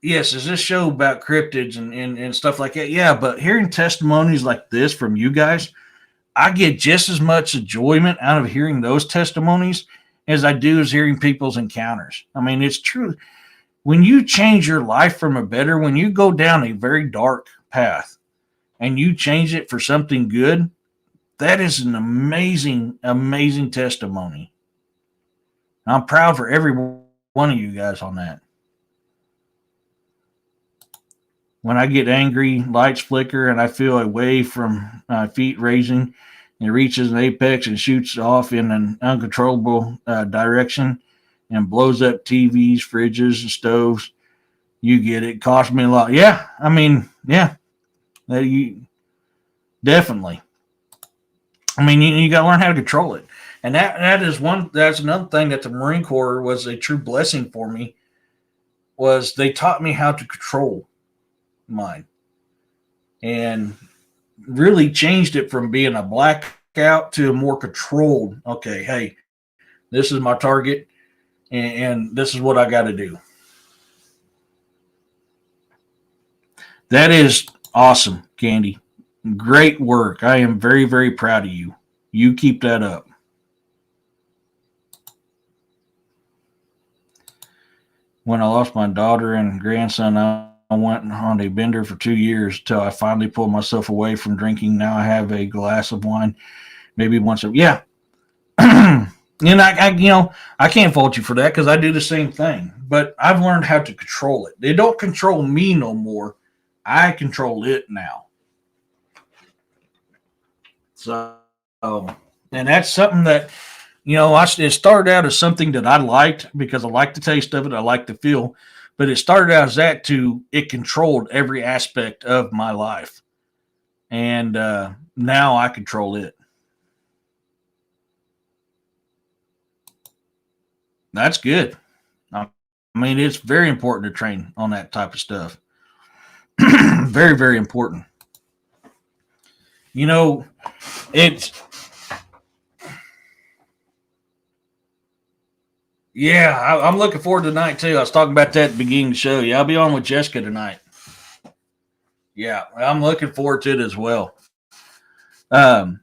yes, is this show about cryptids and stuff like that? Yeah, but hearing testimonies like this from you guys, I get just as much enjoyment out of hearing those testimonies as I do as hearing people's encounters. I mean, it's true. When you change your life from when you go down a very dark path and you change it for something good, that is an amazing, amazing testimony. I'm proud for every one of you guys on that. When I get angry, lights flicker and I feel a wave from my feet raising. It reaches an apex and shoots off in an uncontrollable direction and blows up TVs, fridges, and stoves. You get it. Cost me a lot. Yeah, I mean, yeah, you definitely. I mean, you got to learn how to control it, and that's another thing that the Marine Corps was a true blessing for me. Was they taught me how to control mine, and really changed it from being a blackout to a more controlled. Okay, hey, this is my target, and this is what I got to do. That is awesome, Candy. Great work. I am very, very proud of you. You keep that up. When I lost my daughter and grandson, I went on a bender for 2 years till I finally pulled myself away from drinking. Now I have a glass of wine, maybe once a yeah. And I can't fault you for that because I do the same thing. But I've learned how to control it. They don't control me no more. I control it now. So, and that's something that it started out as something that I liked because I like the taste of it. I like the feel, but it started out as that to it controlled every aspect of my life, and now I control it. That's good. I mean, it's very important to train on that type of stuff. Very, very important. You know, it's yeah. I'm looking forward to tonight too. I was talking about that at the beginning of the show. Yeah, I'll be on with Jessica tonight. Yeah, I'm looking forward to it as well. Um,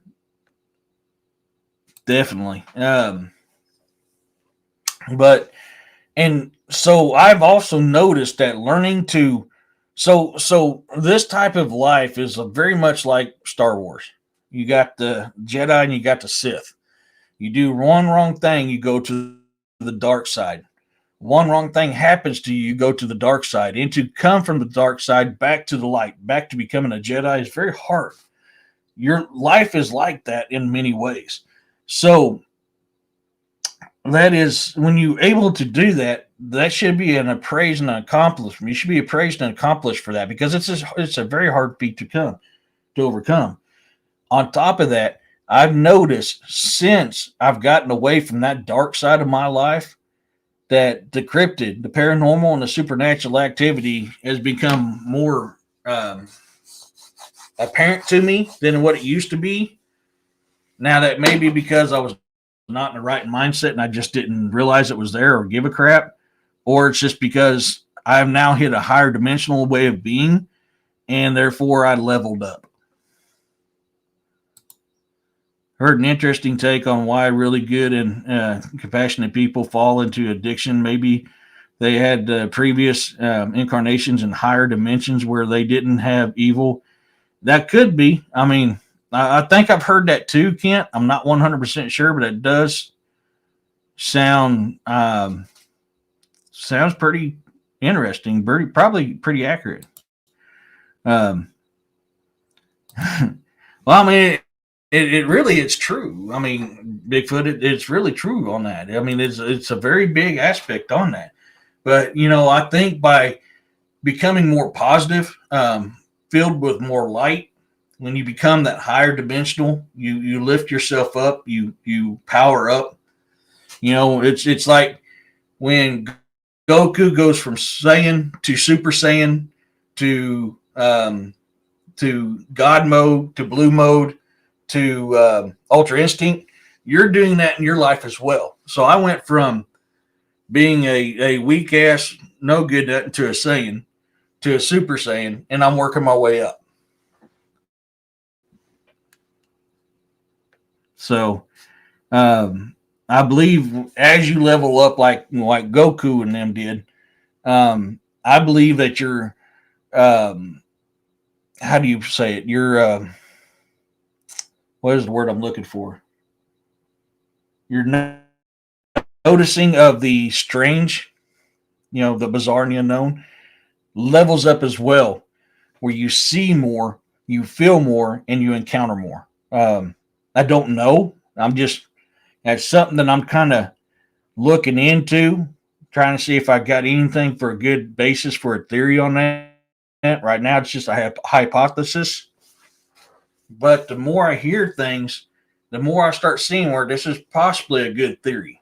Definitely. But and so I've also noticed that learning to so this type of life is very much like Star Wars. You got the Jedi and you got the Sith. You do one wrong thing, you go to the dark side. One wrong thing happens to you, you go to the dark side. And to come from the dark side back to the light, back to becoming a Jedi is very hard. Your life is like that in many ways. So that is when you're able to do that, that should be an appraised and an accomplishment. You should be appraised and accomplished for that because it's a very hard feat to overcome. On top of that, I've noticed since I've gotten away from that dark side of my life that the cryptid, the paranormal, and the supernatural activity has become more apparent to me than what it used to be. Now that may be because I was not in the right mindset and I just didn't realize it was there or give a crap, or it's just because I've now hit a higher dimensional way of being and therefore I leveled up. Heard an interesting take on why really good and compassionate people fall into addiction. Maybe they had previous incarnations in higher dimensions where they didn't have evil. That could be. I mean, I think I've heard that too, Kent. I'm not 100% sure, but it does sound sounds pretty interesting. Probably pretty accurate. Um, well, I mean, it really is true. I mean, Bigfoot, it's really true on that. I mean, it's a very big aspect on that. But I think by becoming more positive, filled with more light, when you become that higher dimensional, you lift yourself up, you power up. It's like when Goku goes from Saiyan to Super Saiyan to God mode to Blue mode to Ultra Instinct. You're doing that in your life as well. So I went from being a weak ass, no good to a Saiyan to a Super Saiyan, and I'm working my way up. So I believe as you level up, like Goku and them did, I believe that you're how do you say it? You're what is the word I'm looking for? You're noticing of the strange, the bizarre and the unknown levels up as well, where you see more, you feel more, and you encounter more. I don't know. That's something that I'm kind of looking into, trying to see if I got anything for a good basis for a theory on that. Right now, it's just a hypothesis. But the more I hear things, the more I start seeing where this is possibly a good theory.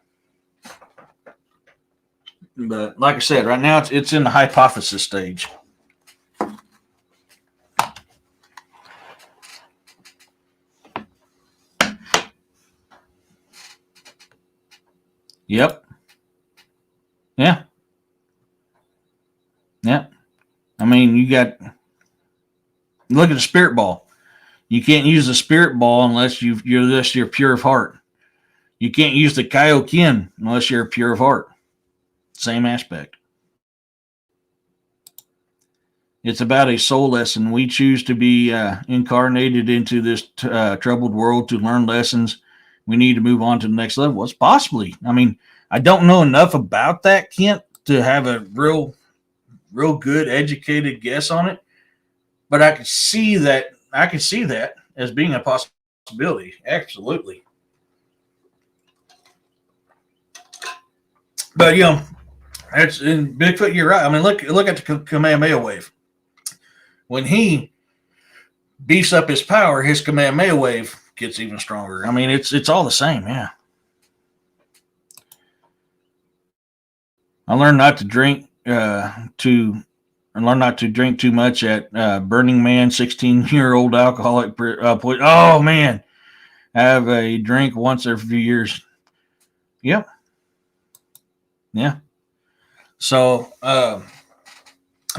But like I said, right now it's in the hypothesis stage. Yep. Yeah. Yeah. I mean, look at the spirit ball. You can't use the spirit ball unless you're pure of heart. You can't use the Kaioken unless you're pure of heart. Same aspect. It's about a soul lesson. We choose to be incarnated into this troubled world to learn lessons, we need to move on to the next level. It's possibly. I mean, I don't know enough about that, Kent, to have a real good educated guess on it, but I could see that. I could see that as being a possibility. Absolutely. But that's in Bigfoot. You're right. I mean, look at the Kamehameha wave. When he beefs up his power, his Kamehameha wave gets even stronger. I mean, it's all the same. Yeah. I learned not to drink I learned not to drink too much at Burning Man. 16-year-old alcoholic. Oh man, have a drink once every few years. Yep. Yeah. So, I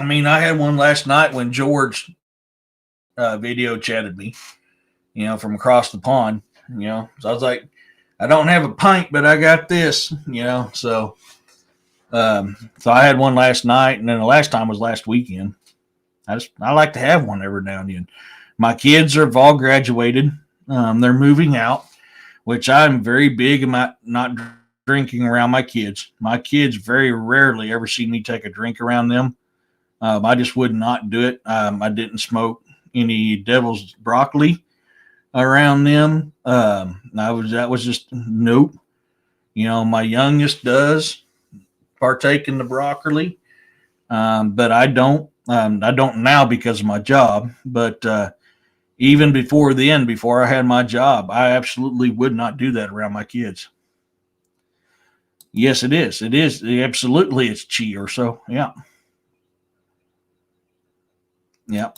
mean, I had one last night when George video chatted me, from across the pond, So I was like, I don't have a pint, but I got this, So, so I had one last night, and then the last time was last weekend. I like to have one every now and then. My kids have all graduated. They're moving out, which I'm very big about not drinking around my kids. My kids very rarely ever see me take a drink around them. I just would not do it. I didn't smoke any devil's broccoli around them. That was just nope. My youngest does partake in the broccoli, but I don't. I don't now because of my job. But even before then, before I had my job, I absolutely would not do that around my kids. Yes, it is. It is absolutely. It's chi or so. Yeah. Yeah.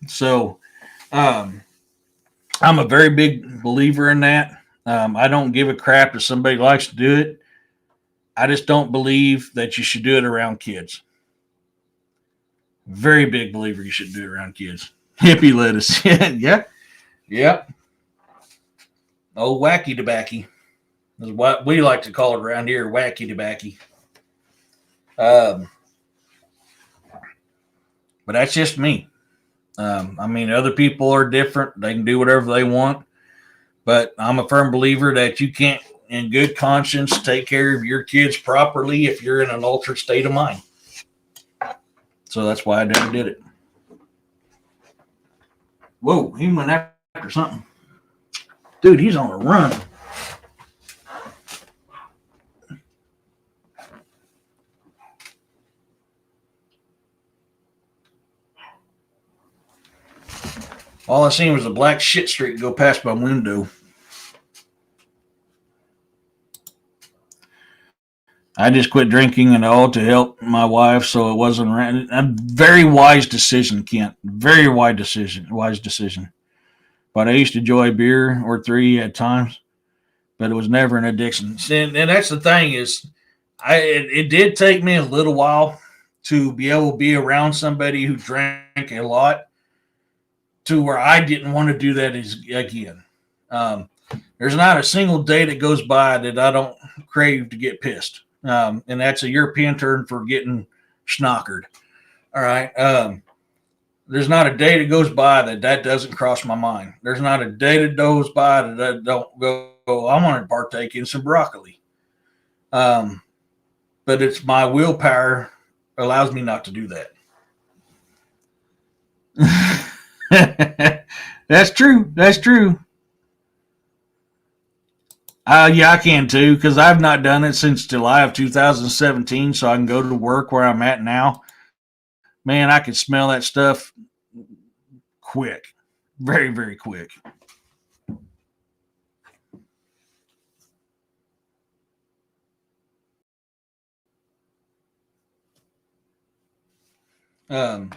So, I'm a very big believer in that. I don't give a crap if somebody likes to do it. I just don't believe that you should do it around kids. Very big believer you should do it around kids. Hippie lettuce. Yeah. Yep. Oh, wacky tobacco is what we like to call it around here, wacky tobacco. But that's just me. I mean, other people are different. They can do whatever they want. But I'm a firm believer that you can't, in good conscience, take care of your kids properly if you're in an altered state of mind. So that's why I never did it. Whoa, he went after something. Dude, he's on a run. All I seen was a black shit streak go past my window. I just quit drinking and all to help my wife, so it wasn't a very wise decision, Kent. Very wise decision. Wise decision. But I used to enjoy beer or three at times, but it was never an addiction. And that's the thing is, it did take me a little while to be able to be around somebody who drank a lot, to where I didn't want to do that again. There's not a single day that goes by that I don't crave to get pissed. And that's a European term for getting schnockered. All right. There's not a day that goes by that doesn't cross my mind. There's not a day that goes by that I don't go, I want to partake in some broccoli. But it's my willpower allows me not to do that. That's true. That's true. Yeah, I can too, because I've not done it since July of 2017, so I can go to work where I'm at now. Man, I can smell that stuff quick. Very, very quick. Um,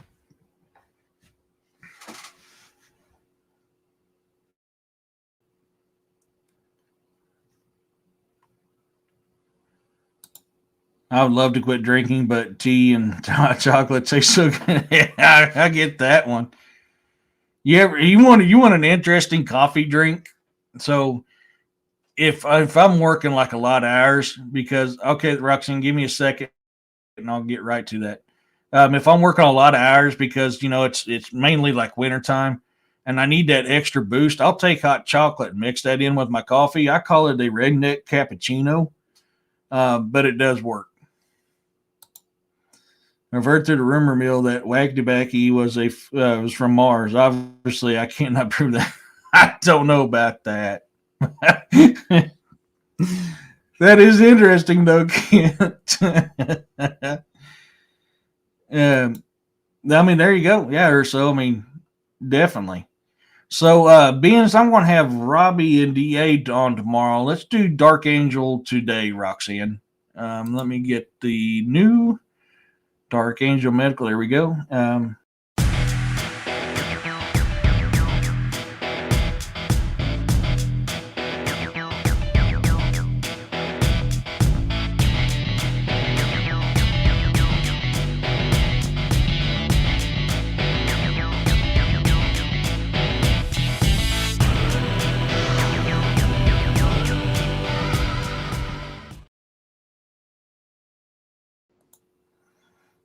I would love to quit drinking, but tea and hot chocolate taste so good. Yeah, I get that one. You want an interesting coffee drink? So if I'm working like a lot of hours, because okay, Roxanne, give me a second and I'll get right to that. If I'm working a lot of hours because it's mainly like wintertime, and I need that extra boost, I'll take hot chocolate and mix that in with my coffee. I call it a redneck cappuccino, but it does work. I've heard through the rumor mill that Wagdabacky was from Mars. Obviously, I cannot prove that. I don't know about that. That is interesting, though, Kent. I mean, there you go. Yeah, or so. I mean, definitely. So, being as I'm going to have Robbie and DA on tomorrow, let's do Dark Angel today, Roxanne. Let me get the new Dark Angel Medical. There we go.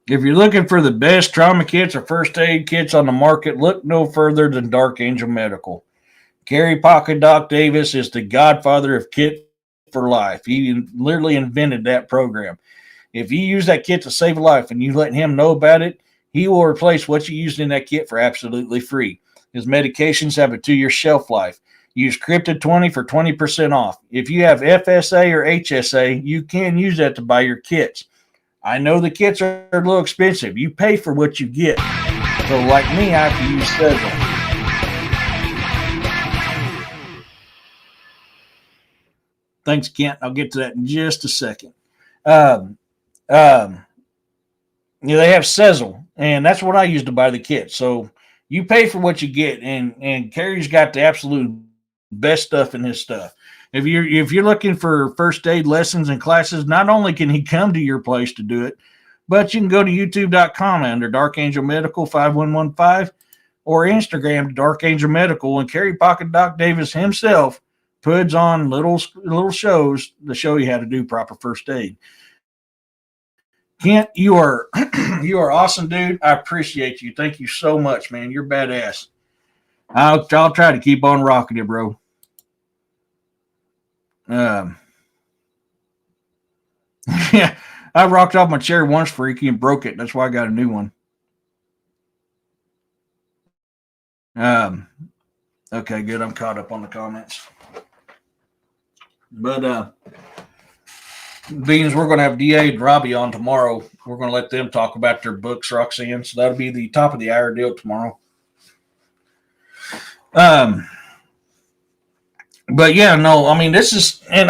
If you're looking for the best trauma kits or first aid kits on the market, look no further than Dark Angel Medical. Gary Pocket Doc Davis is the godfather of kit for life. He literally invented that program. If you use that kit to save a life and you let him know about it, he will replace what you used in that kit for absolutely free. His medications have a 2-year shelf life. Use Cryptid20 for 20% off. If you have FSA or HSA, you can use that to buy your kits. I know the kits are a little expensive. You pay for what you get. So like me, I have to use Sezzle. Thanks, Kent. I'll get to that in just a second. They have Sezzle, and that's what I use to buy the kit. So you pay for what you get, and Carrie's got the absolute best stuff in his stuff. If you're looking for first aid lessons and classes, not only can he come to your place to do it, but you can go to youtube.com under Dark Angel Medical 5115 or Instagram to Dark Angel Medical, and Carrie Pocket Doc Davis himself puts on little shows to show you how to do proper first aid. Kent, you are awesome, dude. I appreciate you. Thank you so much, man. You're badass. I'll try to keep on rocking it, bro. Yeah, I rocked off my chair once, freaky, and broke it. That's why I got a new one. Okay, good. I'm caught up on the comments. But Beans, we're going to have DA and Robbie on tomorrow. We're going to let them talk about their books, Roxanne. So that'll be the top of the hour deal tomorrow. But yeah, no, I mean, this is, and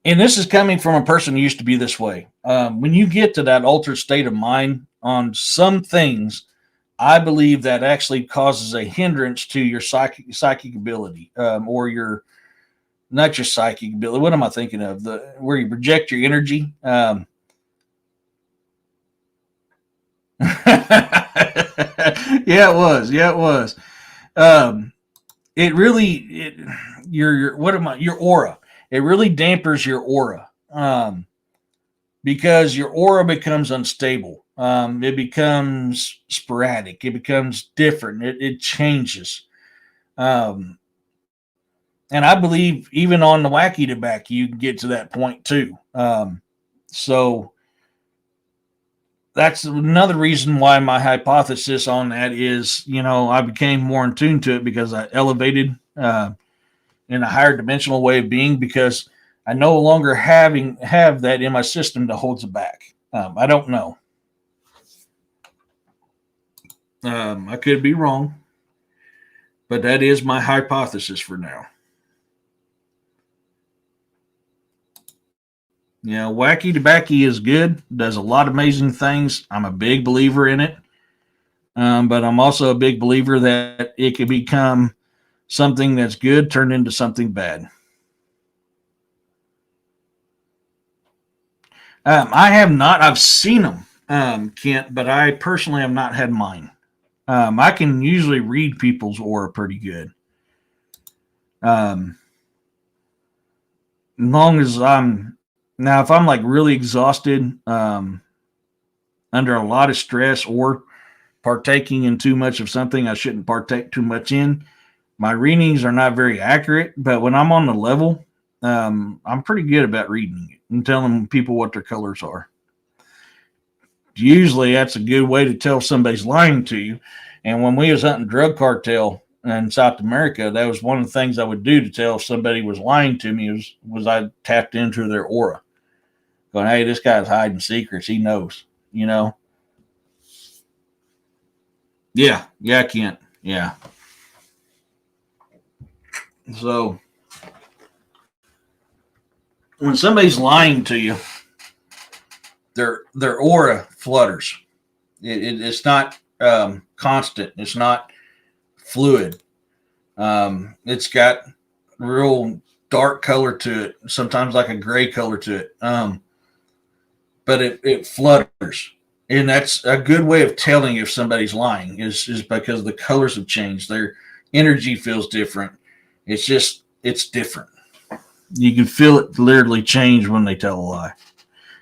and this is coming from a person who used to be this way. When you get to that altered state of mind on some things, I believe that actually causes a hindrance to your psychic ability, or not your psychic ability. What am I thinking of? Where you project your energy. Yeah, it was. Yeah, it was. Your aura. It really dampers your aura, because your aura becomes unstable. It becomes sporadic. It becomes different. It changes. And I believe even on the wacky to back, you can get to that point too. So that's another reason why my hypothesis on that is, I became more in tune to it because I elevated in a higher dimensional way of being, because I no longer have that in my system that holds it back. I don't know. I could be wrong, but that is my hypothesis for now. Wacky Tobacky is good, does a lot of amazing things. I'm a big believer in it. But I'm also a big believer that it can become something that's good turned into something bad. I have not. I've seen them, Kent, but I personally have not had mine. I can usually read people's aura pretty good. As long as if I'm like really exhausted, under a lot of stress, or partaking in too much of something I shouldn't partake too much in. My readings are not very accurate, but when I'm on the level, I'm pretty good about reading it and telling people what their colors are. Usually that's a good way to tell if somebody's lying to you. And when we was hunting drug cartel in South America, that was one of the things I would do to tell if somebody was lying to me was I tapped into their aura. Going, hey, this guy's hiding secrets. He knows, you know? Yeah, I can't. Yeah. So when somebody's lying to you, their aura flutters. It's not constant. It's not fluid. It's got real dark color to it. Sometimes like a gray color to it. But it flutters, and that's a good way of telling if somebody's lying. Is because the colors have changed. Their energy feels different. It's different. You can feel it literally change when they tell a lie.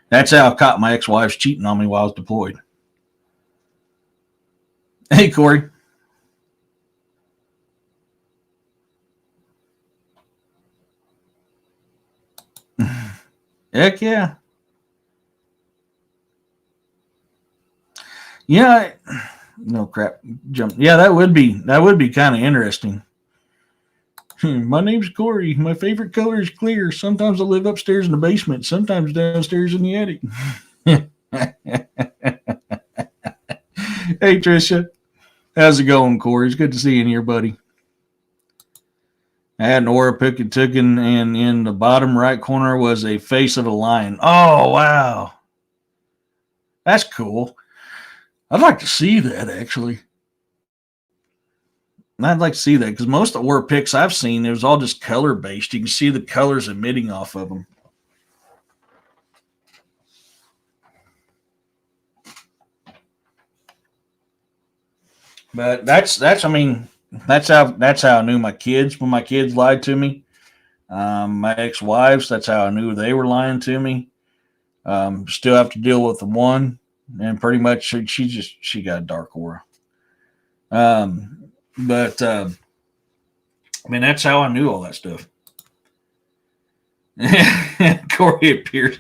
That's how I caught my ex-wives cheating on me while I was deployed. Hey, Corey. Heck yeah. Yeah. No crap. Jump. Yeah, that would be kind of interesting. My name's Corey. My favorite color is clear. Sometimes I live upstairs in the basement, sometimes downstairs in the attic. Hey, Trisha. How's it going, Corey? It's good to see you in here, buddy. I had an aura pick and taken, and in the bottom right corner was a face of a lion. Oh, wow. That's cool. I'd like to see that, actually. I'd like to see that because most of the aura picks I've seen, it was all just color based. You can see the colors emitting off of them. But that's how I knew my kids when my kids lied to me. My ex-wives, that's how I knew they were lying to me. Still have to deal with the one, and pretty much she got a dark aura. But I mean, that's how I knew all that stuff. Corey appears.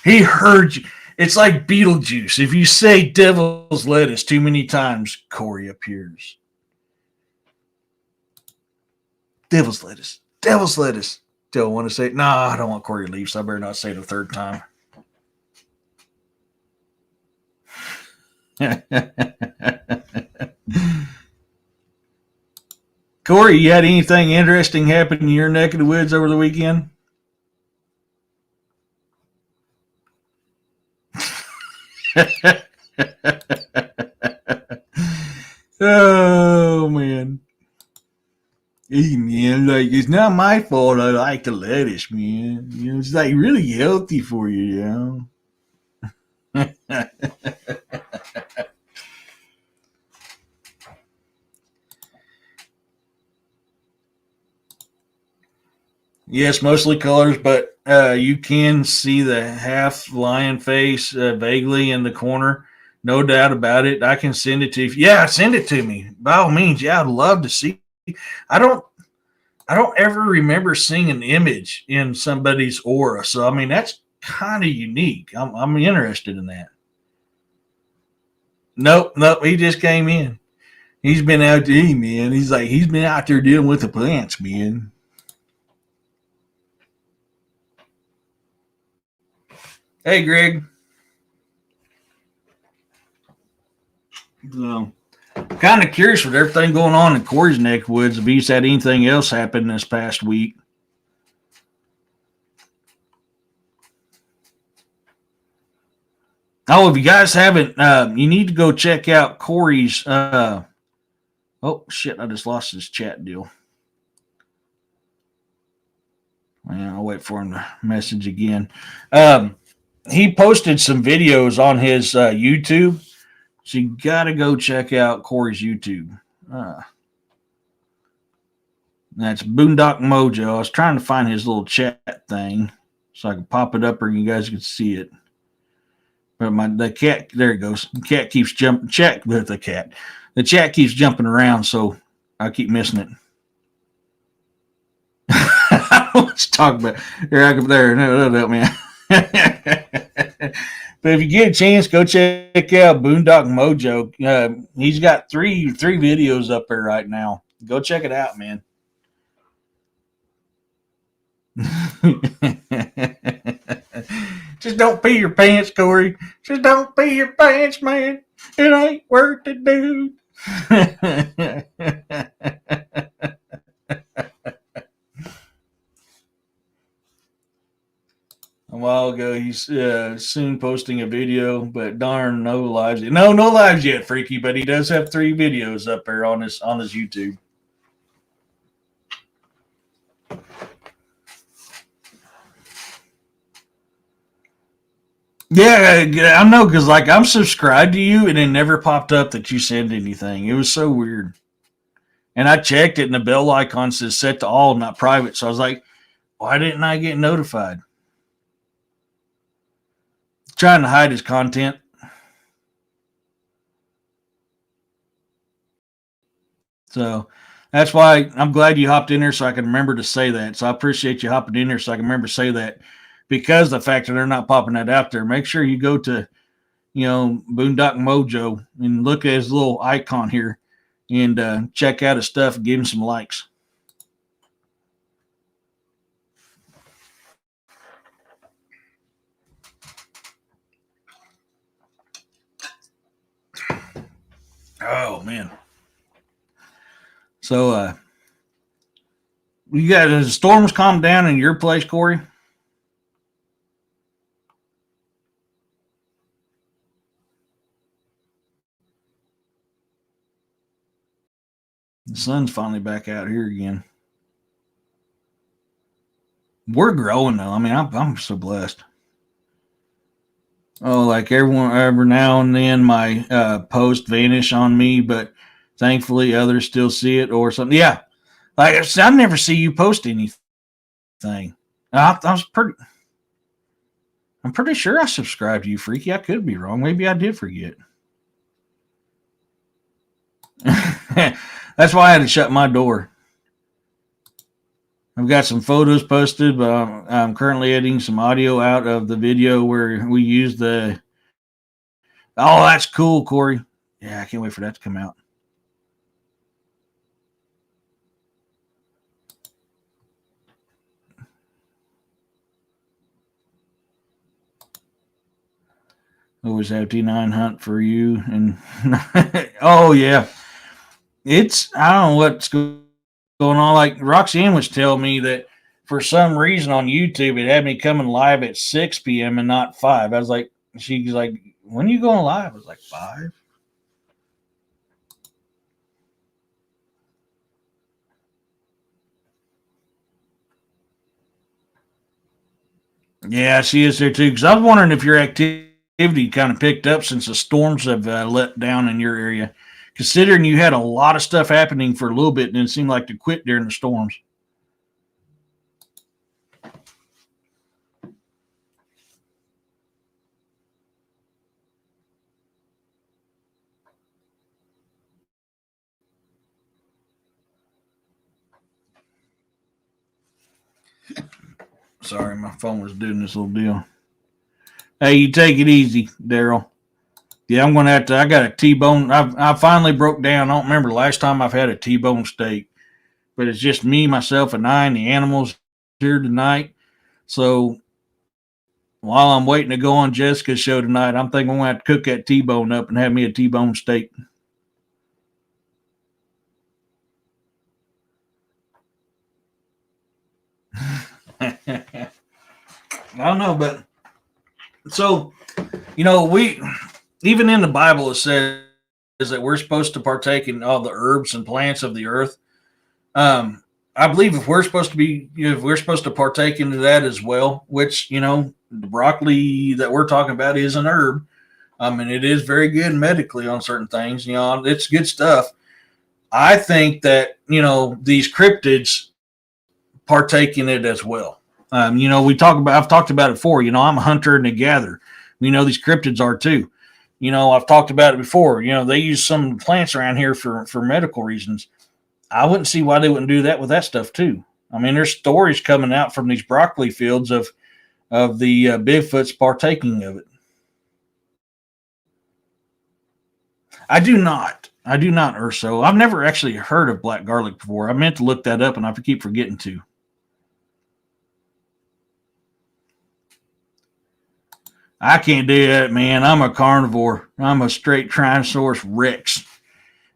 He heard you. It's like Beetlejuice. If you say devil's lettuce too many times, Corey appears. Devil's lettuce. Devil's lettuce. Don't want to say it. No, I don't want Corey to leave, so I better not say it a third time. Corey, you had anything interesting happen in your neck of the woods over the weekend? Oh, man. Hey, man, like, it's not my fault I like the lettuce, man. You know, it's like really healthy for you, you know? Yes, mostly colors, but you can see the half lion face vaguely in the corner. No doubt about it. I can send it to you. Yeah, send it to me. By all means, yeah, I'd love to see. I don't ever remember seeing an image in somebody's aura. So I mean that's kind of unique. I'm interested in that. Nope, he just came in. He's been out there, man. He's been out there dealing with the plants, man. Hey, Greg. So, kind of curious with everything going on in Corey's neck of woods. If he's had anything else happen this past week. Oh, if you guys haven't, you need to go check out Corey's. Oh shit! I just lost his chat deal. Yeah, I'll wait for him to message again. He posted some videos on his YouTube. So you got to go check out Corey's YouTube. That's Boondock Mojo. I was trying to find his little chat thing so I could pop it up or you guys could see it. But the cat, there it goes. The cat keeps jumping. The chat keeps jumping around, so I keep missing it. Let's talk about here. I go there. No, man. But if you get a chance, go check out Boondock Mojo. He's got three videos up there right now. Go check it out, man. Just don't pee your pants, Corey. Just don't pee your pants, man. It ain't worth it, dude. A while ago, he's soon posting a video, but darn, no lives. No lives yet, Freaky. But he does have 3 videos up there on his YouTube. Yeah, I know, because like I'm subscribed to you, and it never popped up that you sent anything. It was so weird. And I checked it, and the bell icon says set to all, not private. So I was like, why didn't I get notified? Trying to hide his content. So that's why I'm glad you hopped in there so I can remember to say that. So I appreciate you hopping in there so I can remember to say that, because the fact that they're not popping that out there. Make sure you go to, Boondock Mojo and look at his little icon here and check out his stuff and give him some likes. Oh, man. So, you got the storms calmed down in your place, Corey? The sun's finally back out here again. We're growing though. I mean, I'm so blessed. Oh, like every now and then my post vanish on me, but thankfully others still see it or something. Yeah, like I never see you post anything. I'm pretty sure I subscribed to you, Freaky. I could be wrong. Maybe I did forget. That's why I had to shut my door. I've got some photos posted, but I'm currently editing some audio out of the video where we use the. Oh, that's cool, Corey. Yeah, I can't wait for that to come out. Always have T9 hunt for you. And oh, yeah. I don't know what's going on. Like Roxanne was telling me that for some reason on YouTube, it had me coming live at 6 p.m. and not 5. I was like, she's like, when are you going live? I was like, 5. Yeah, she is there too. Because I was wondering if your activity kind of picked up since the storms have let down in your area. Considering you had a lot of stuff happening for a little bit and it seemed like to quit during the storms. Sorry, my phone was doing this little deal. Hey, you take it easy, Daryl. Yeah, I'm gonna have to. I got a T-bone. I finally broke down. I don't remember the last time I've had a T-bone steak, but it's just me, myself, and I, and the animals here tonight. So while I'm waiting to go on Jessica's show tonight, I'm thinking I'm gonna have to cook that T-bone up and have me a T-bone steak. I don't know, but so we even in the Bible it says that we're supposed to partake in all the herbs and plants of the earth. I believe if we're supposed to partake into that as well, which the broccoli that we're talking about is an herb. And it is very good medically on certain things. It's good stuff. I think that these cryptids partake in it as well. I've talked about it before. I'm a hunter and a gatherer. These cryptids are too. I've talked about it before. They use some plants around here for medical reasons. I wouldn't see why they wouldn't do that with that stuff too. I mean, there's stories coming out from these broccoli fields of the Bigfoots partaking of it. I do not. I do not, Urso. I've never actually heard of black garlic before. I meant to look that up, and I keep forgetting to. I can't do that, man. I'm a carnivore. I'm a straight Tyrannosaurus Rex.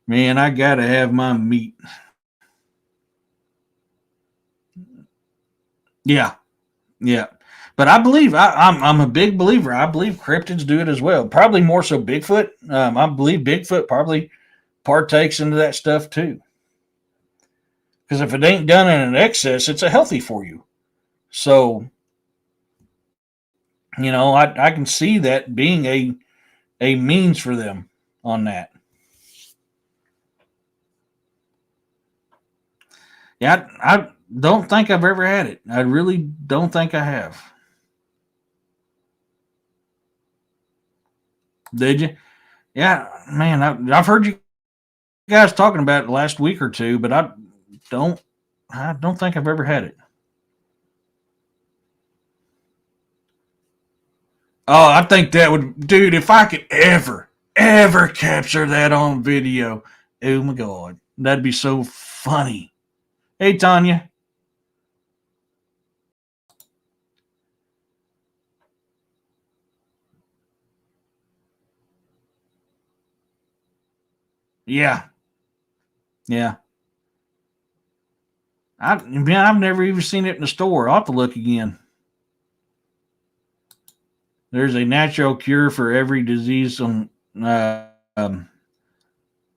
Man, I gotta have my meat. Yeah, yeah. But I believe I'm a big believer. I believe cryptids do it as well. Probably more so Bigfoot. I believe Bigfoot probably partakes into that stuff too. Because if it ain't done in an excess, it's a healthy for you. So I can see that being a means for them on that. Yeah, I don't think I've ever had it. I really don't think I have. Did you? Yeah, man, I've heard you guys talking about it last week or two, but don't I don't think I've ever had it. Oh, I think that would, dude. If I could ever capture that on video, oh my god, that'd be so funny. Hey, Tanya. Yeah, yeah. I've never even seen it in the store. I'll have to look again. There's a natural cure for every disease on, um,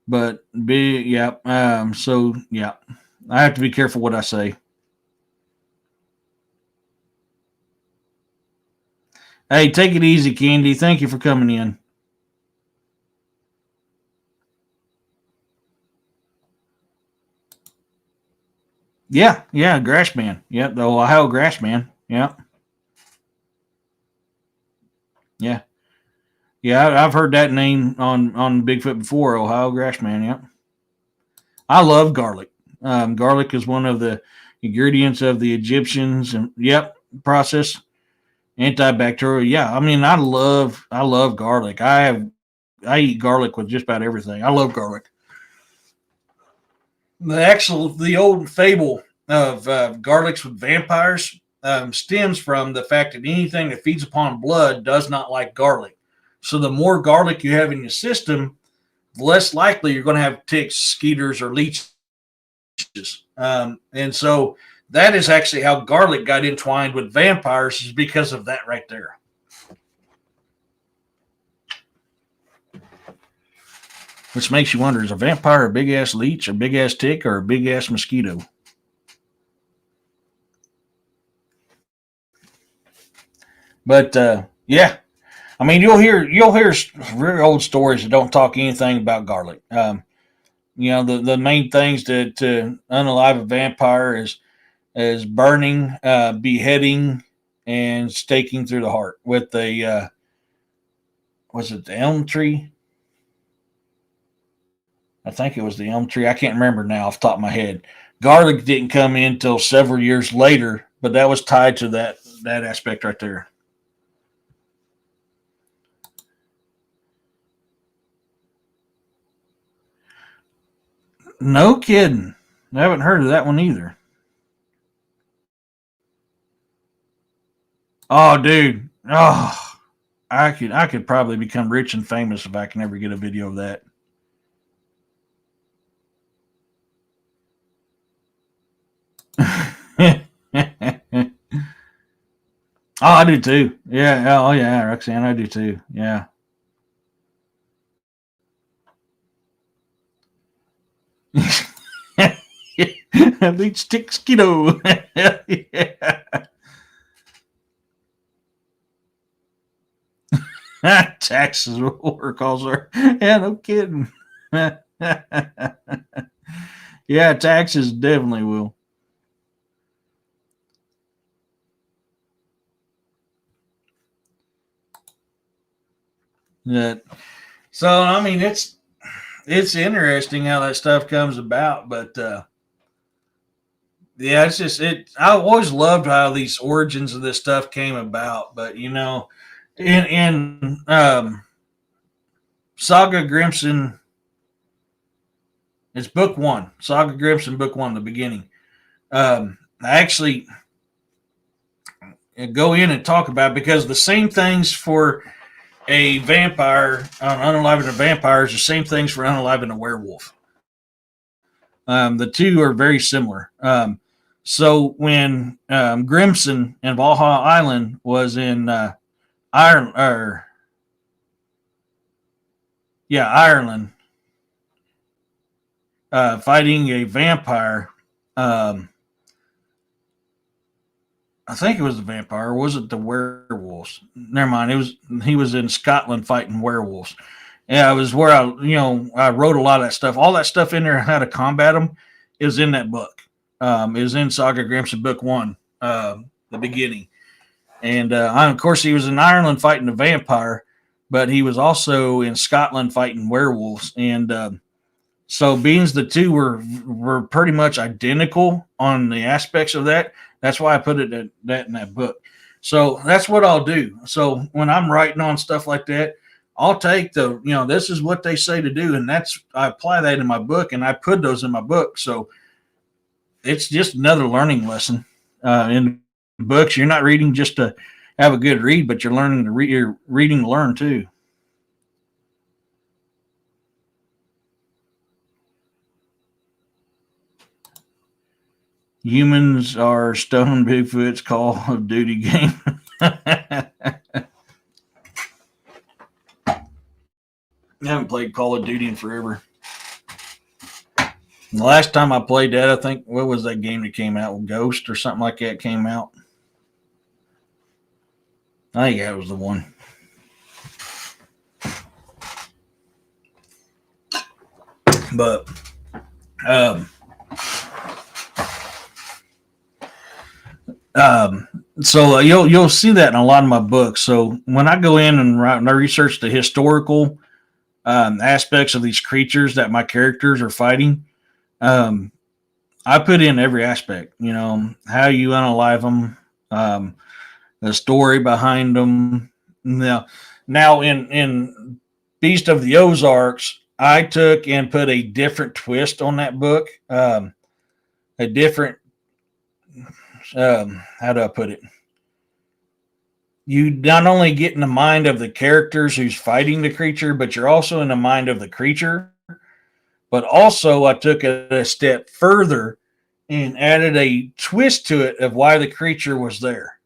but big, yeah. So yeah, I have to be careful what I say. Hey, take it easy, Candy. Thank you for coming in. Yeah, yeah, Grassman. Yep, the Ohio Grassman. Yeah, yeah, yeah. I've heard that name on Bigfoot before. Ohio Grassman. Yep. I love garlic. Garlic is one of the ingredients of the Egyptians, and yep, process antibacterial. Yeah, I mean, I love garlic. I eat garlic with just about everything. I love garlic. The old fable of garlics with vampires stems from the fact that anything that feeds upon blood does not like garlic. So the more garlic you have in your system, the less likely you're going to have ticks, skeeters, or leeches. And so that is actually how garlic got entwined with vampires, is because of that right there. Which makes you wonder, is a vampire a big ass leech, a big ass tick, or a big ass mosquito? But yeah, I mean, you'll hear very old stories that don't talk anything about garlic. The main things to unalive a vampire is burning, beheading, and staking through the heart with the was it the elm tree? I think it was the elm tree. I can't remember now off the top of my head. Garlic didn't come in until several years later, but that was tied to that aspect right there. No kidding. I haven't heard of that one either. Oh, dude. Oh, I could probably become rich and famous if I can ever get a video of that. Oh, I do too. Yeah. Oh, yeah, Roxanne, I do too. Yeah. Leech stick skiddo. Yeah. Taxes war calls her. Yeah, no kidding. Yeah, taxes definitely will. Yeah. So I mean, it's interesting how that stuff comes about, but yeah, it's just it. I always loved how these origins of this stuff came about, but in Saga Grimson, it's book one. Saga Grimson, book one, the beginning. I actually go in and talk about it because the same things for a vampire, unaliving a vampire, is the same things for unaliving a werewolf. The two are very similar. So when Grimson and Valhalla Island was in Ireland, Ireland, fighting a vampire. I think it was the vampire. Or was it the werewolves? Never mind. He was in Scotland fighting werewolves. Yeah, it was where I wrote a lot of that stuff. All that stuff in there, how to combat them, is in that book. It was in Saga Grimson book one, the beginning. And of course, he was in Ireland fighting a vampire, but he was also in Scotland fighting werewolves. And so, being the two were pretty much identical on the aspects of that, that's why I put that in that book. So that's what I'll do. So when I'm writing on stuff like that, I'll take this is what they say to do, and I apply that in my book, and I put those in my book. So it's just another learning lesson in books. You're not reading just to have a good read, but you're learning to read. You're reading to learn too. Humans are Stone Bigfoot's Call of Duty game. I haven't played Call of Duty in forever. The last time I played that, I think, what was that game that came out? Ghost or something like that came out. I think that was the one. But so you'll see that in a lot of my books. So when I go in and I research the historical aspects of these creatures that my characters are fighting, I put in every aspect. How you unalive them, the story behind them. Now in Beast of the Ozarks, I took and put a different twist on that book. A different how do I put it? You not only get in the mind of the characters who's fighting the creature, but you're also in the mind of the creature. But also, I took it a step further and added a twist to it of why the creature was there.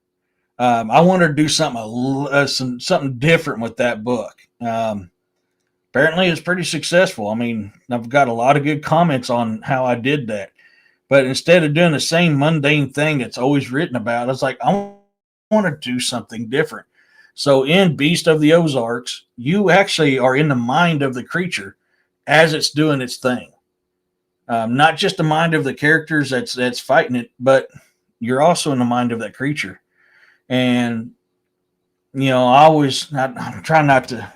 I wanted to do something different with that book. Apparently, it's pretty successful. I mean, I've got a lot of good comments on how I did that. But instead of doing the same mundane thing that's always written about, I was like, I want to do something different. So in Beast of the Ozarks, you actually are in the mind of the creature as it's doing its thing. Not just the mind of the characters that's fighting it, but you're also in the mind of that creature. And I'm trying not to.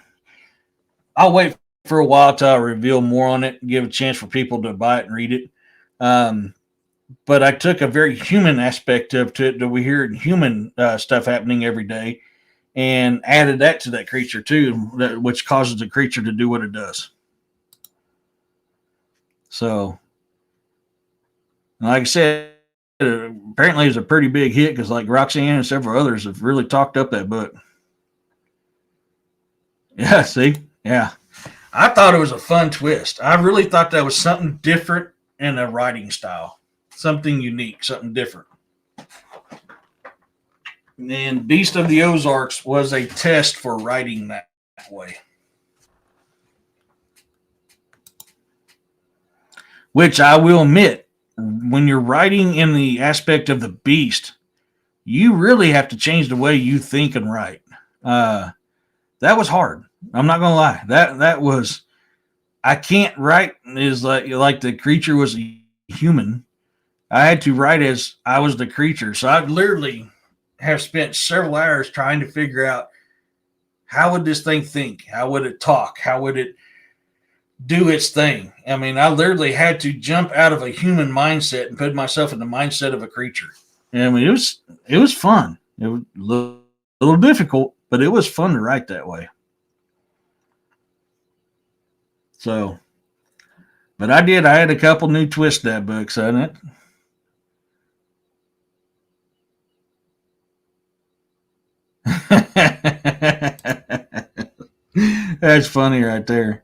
I'll wait for a while till I reveal more on it and give a chance for people to buy it and read it. But I took a very human aspect to it that we hear human stuff happening every day, and added that to that creature too, which causes the creature to do what it does. So, like I said, apparently it's a pretty big hit because like Roxanne and several others have really talked up that book. Yeah, see? Yeah. I thought it was a fun twist. I really thought that was something different in a writing style. Something unique, something different. And Beast of the Ozarks was a test for writing that way. Which I will admit, when you're writing in the aspect of the beast, you really have to change the way you think and write. That was hard. I'm not gonna lie. That was. I can't write as like the creature was a human. I had to write as I was the creature. So I literally have spent several hours trying to figure out how would this thing think? How would it talk? How would it do its thing? I mean, I literally had to jump out of a human mindset and put myself in the mindset of a creature. I mean, it was fun. It was a little difficult, but it was fun to write that way. So, but I did. I had a couple new twists that book, so it. That's funny right there.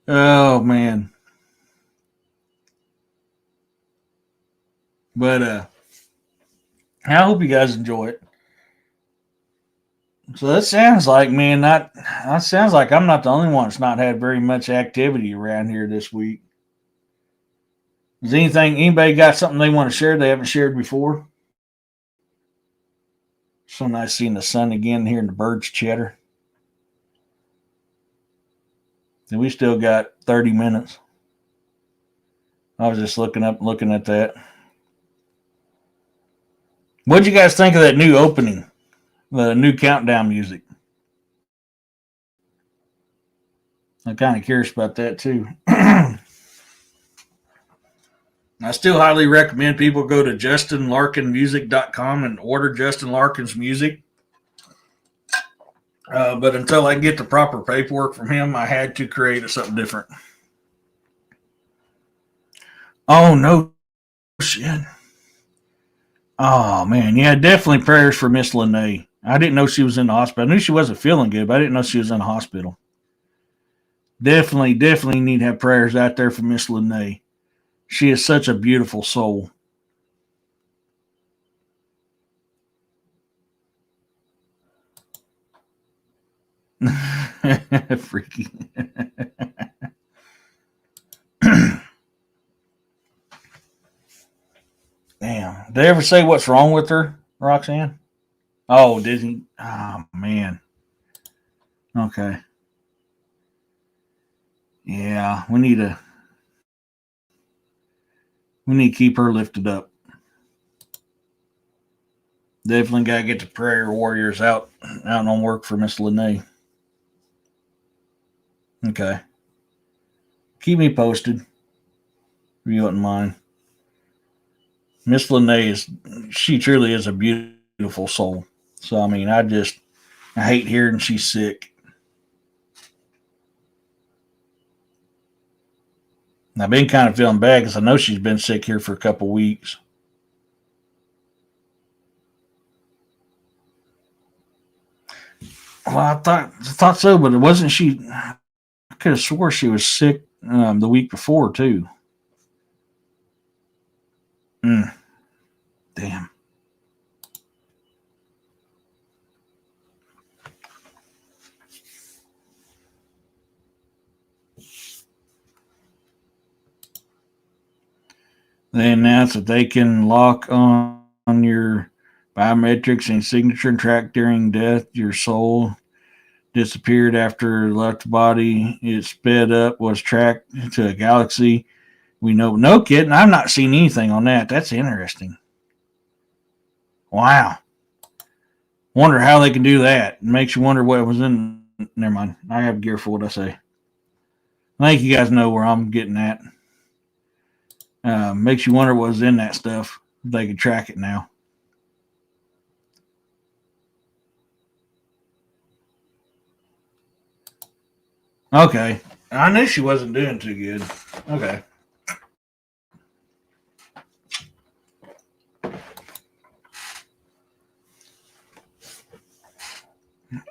Oh man. But I hope you guys enjoy it. So that sounds like man, that sounds like I'm not the only one that's not had very much activity around here this week. Is anybody got something they want to share they haven't shared before? So nice seeing the sun again, hearing the birds chatter. And we still got 30 minutes. I was just looking at that. What'd you guys think of that new opening? The new countdown music. I'm kind of curious about that too. I still highly recommend people go to justinlarkinmusic.com and order Justin Larkin's music. But until I get the proper paperwork from him, I had to create something different. Oh, no shit. Oh, man. Yeah, definitely prayers for Miss Lene. I didn't know she was in the hospital. I knew she wasn't feeling good, but I didn't know she was in the hospital. Definitely need to have prayers out there for Miss Lene. She is such a beautiful soul. Freaky. Damn. Did they ever say what's wrong with her, Roxanne? Oh, did he? Oh, man. Okay. Yeah, we need to keep her lifted up. Definitely got to get the prayer warriors out on work for Miss Lene. Okay. Keep me posted if you wouldn't mind. Miss Lene she truly is a beautiful soul. So I mean, I hate hearing she's sick. And I've been kind of feeling bad because I know she's been sick here for a couple weeks. Well, I thought so, but it wasn't she. I could have swore she was sick the week before too. Mm, damn. They announced that they can lock on your biometrics and signature and track during death. Your soul disappeared after it left the body. It sped up, was tracked to a galaxy. We know, no kidding. I've not seen anything on that. That's interesting. Wow. Wonder how they can do that. It makes you wonder what was in. Never mind. I have gear for what I say. I think you guys know where I'm getting at. Makes you wonder what was in that stuff. If they could track it now. Okay. I knew she wasn't doing too good. Okay.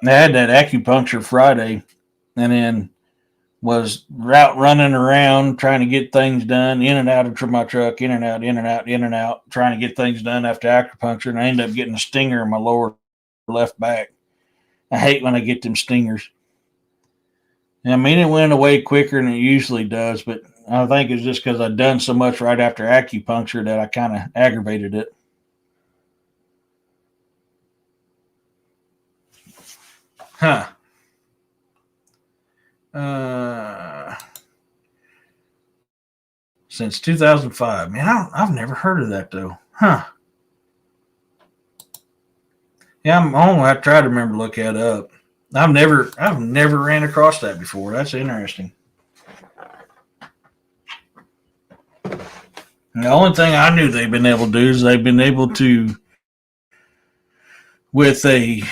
I had that acupuncture Friday and then was out running around trying to get things done, in and out of my truck, in and out, in and out, in and out, trying to get things done after acupuncture. And I ended up getting a stinger in my lower left back. I hate when I get them stingers. I mean, it went away quicker than it usually does, but I think it's just because I'd done so much right after acupuncture that I kind of aggravated it. Huh. Uh, since 2005. Man, I've never heard of that, though. Huh. Yeah, I try to remember to look that up. I've never ran across that before. That's interesting. And the only thing I knew they've been able to do is they've been able to with a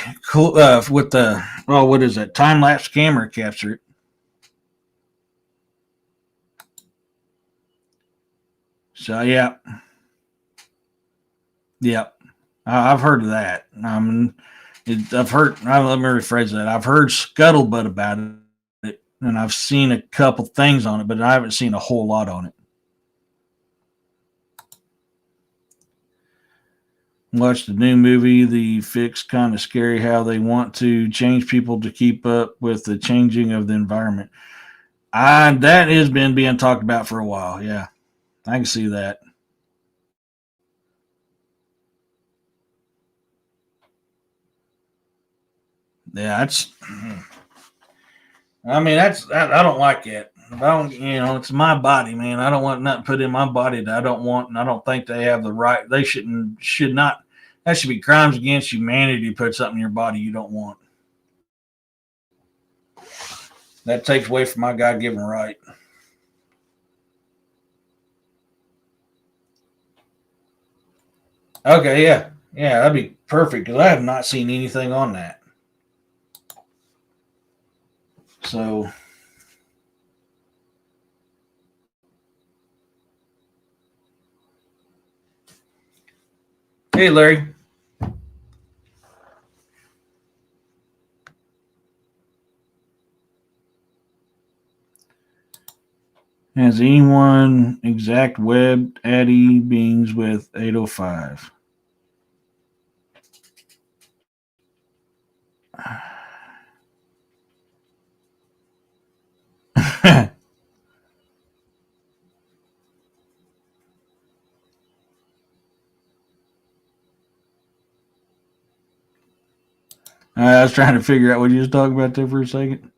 with the what is that time lapse camera capture it. So yeah, I've heard of that. I've heard. Let me rephrase that. I've heard scuttlebutt about it, and I've seen a couple things on it, but I haven't seen a whole lot on it. Watched the new movie, The Fix. Kind of scary how they want to change people to keep up with the changing of the environment. That has been being talked about for a while. Yeah, I can see that. Yeah, that's. I mean, I don't like it. I don't, it's my body, man. I don't want nothing put in my body that I don't want, and I don't think they have the right. They should not. That should be crimes against humanity to put something in your body you don't want. That takes away from my God-given right. Okay, yeah, that'd be perfect because I have not seen anything on that. So, hey, Larry. Has anyone exact web Addy beings with 805? I was trying to figure out what you was talking about there for a second.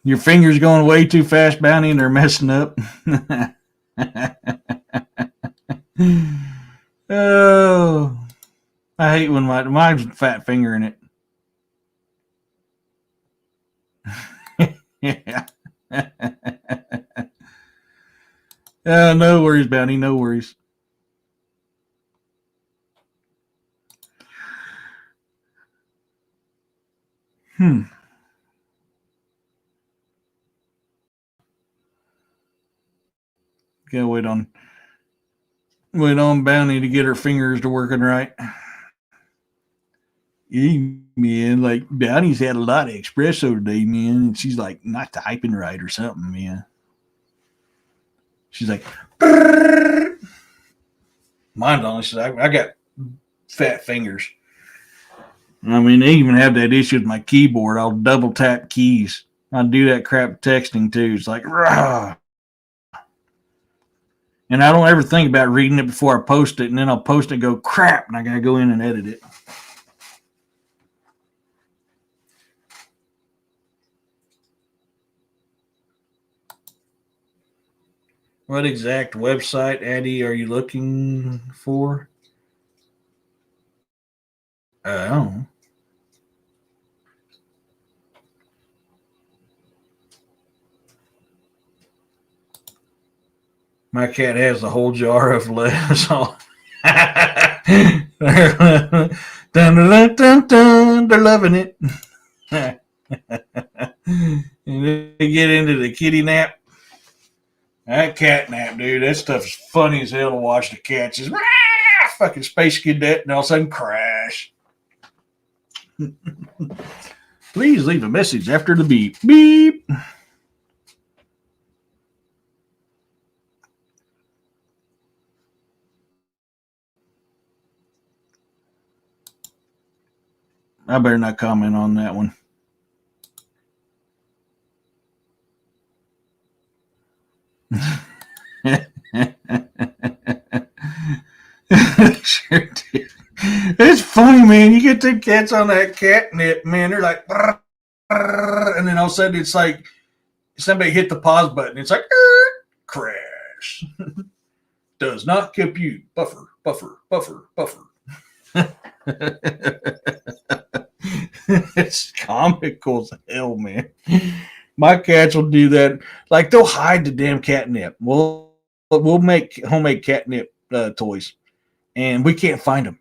Your fingers going way too fast, Bounty, and they're messing up. Oh, I hate when mine's fat finger in it. Yeah. No worries, Bounty. No worries. Hmm. Gotta wait on Bounty to get her fingers to working right. Yeah, man, like Bounty's had a lot of espresso today, man, and she's like not typing right or something, man. She's like, "Brrr." Mine only says I got fat fingers. I mean, they even have that issue with my keyboard. I'll double tap keys. I do that crap texting too. It's like, rah. And I don't ever think about reading it before I post it, and then I'll post it and go, crap, and I gotta go in and edit it. What exact website, Addy, are you looking for? I don't know. My cat has a whole jar of lettuce. Dun, dun, dun, dun, dun, they're loving it. And they get into the kitty nap. That cat nap, dude, that stuff is funny as hell to watch the cat just fucking space cadet and all of a sudden crash. Please leave a message after the beep. Beep. I better not comment on that one. Sure did. It's funny, man. You get the cats on that catnip, man. They're like, brr, brr, and then all of a sudden it's like somebody hit the pause button. It's like, crash. does not compute. Buffer, buffer, buffer, buffer. It's comical as hell, man. My cats will do that. Like they'll hide the damn catnip. We'll make homemade catnip toys, and we can't find them.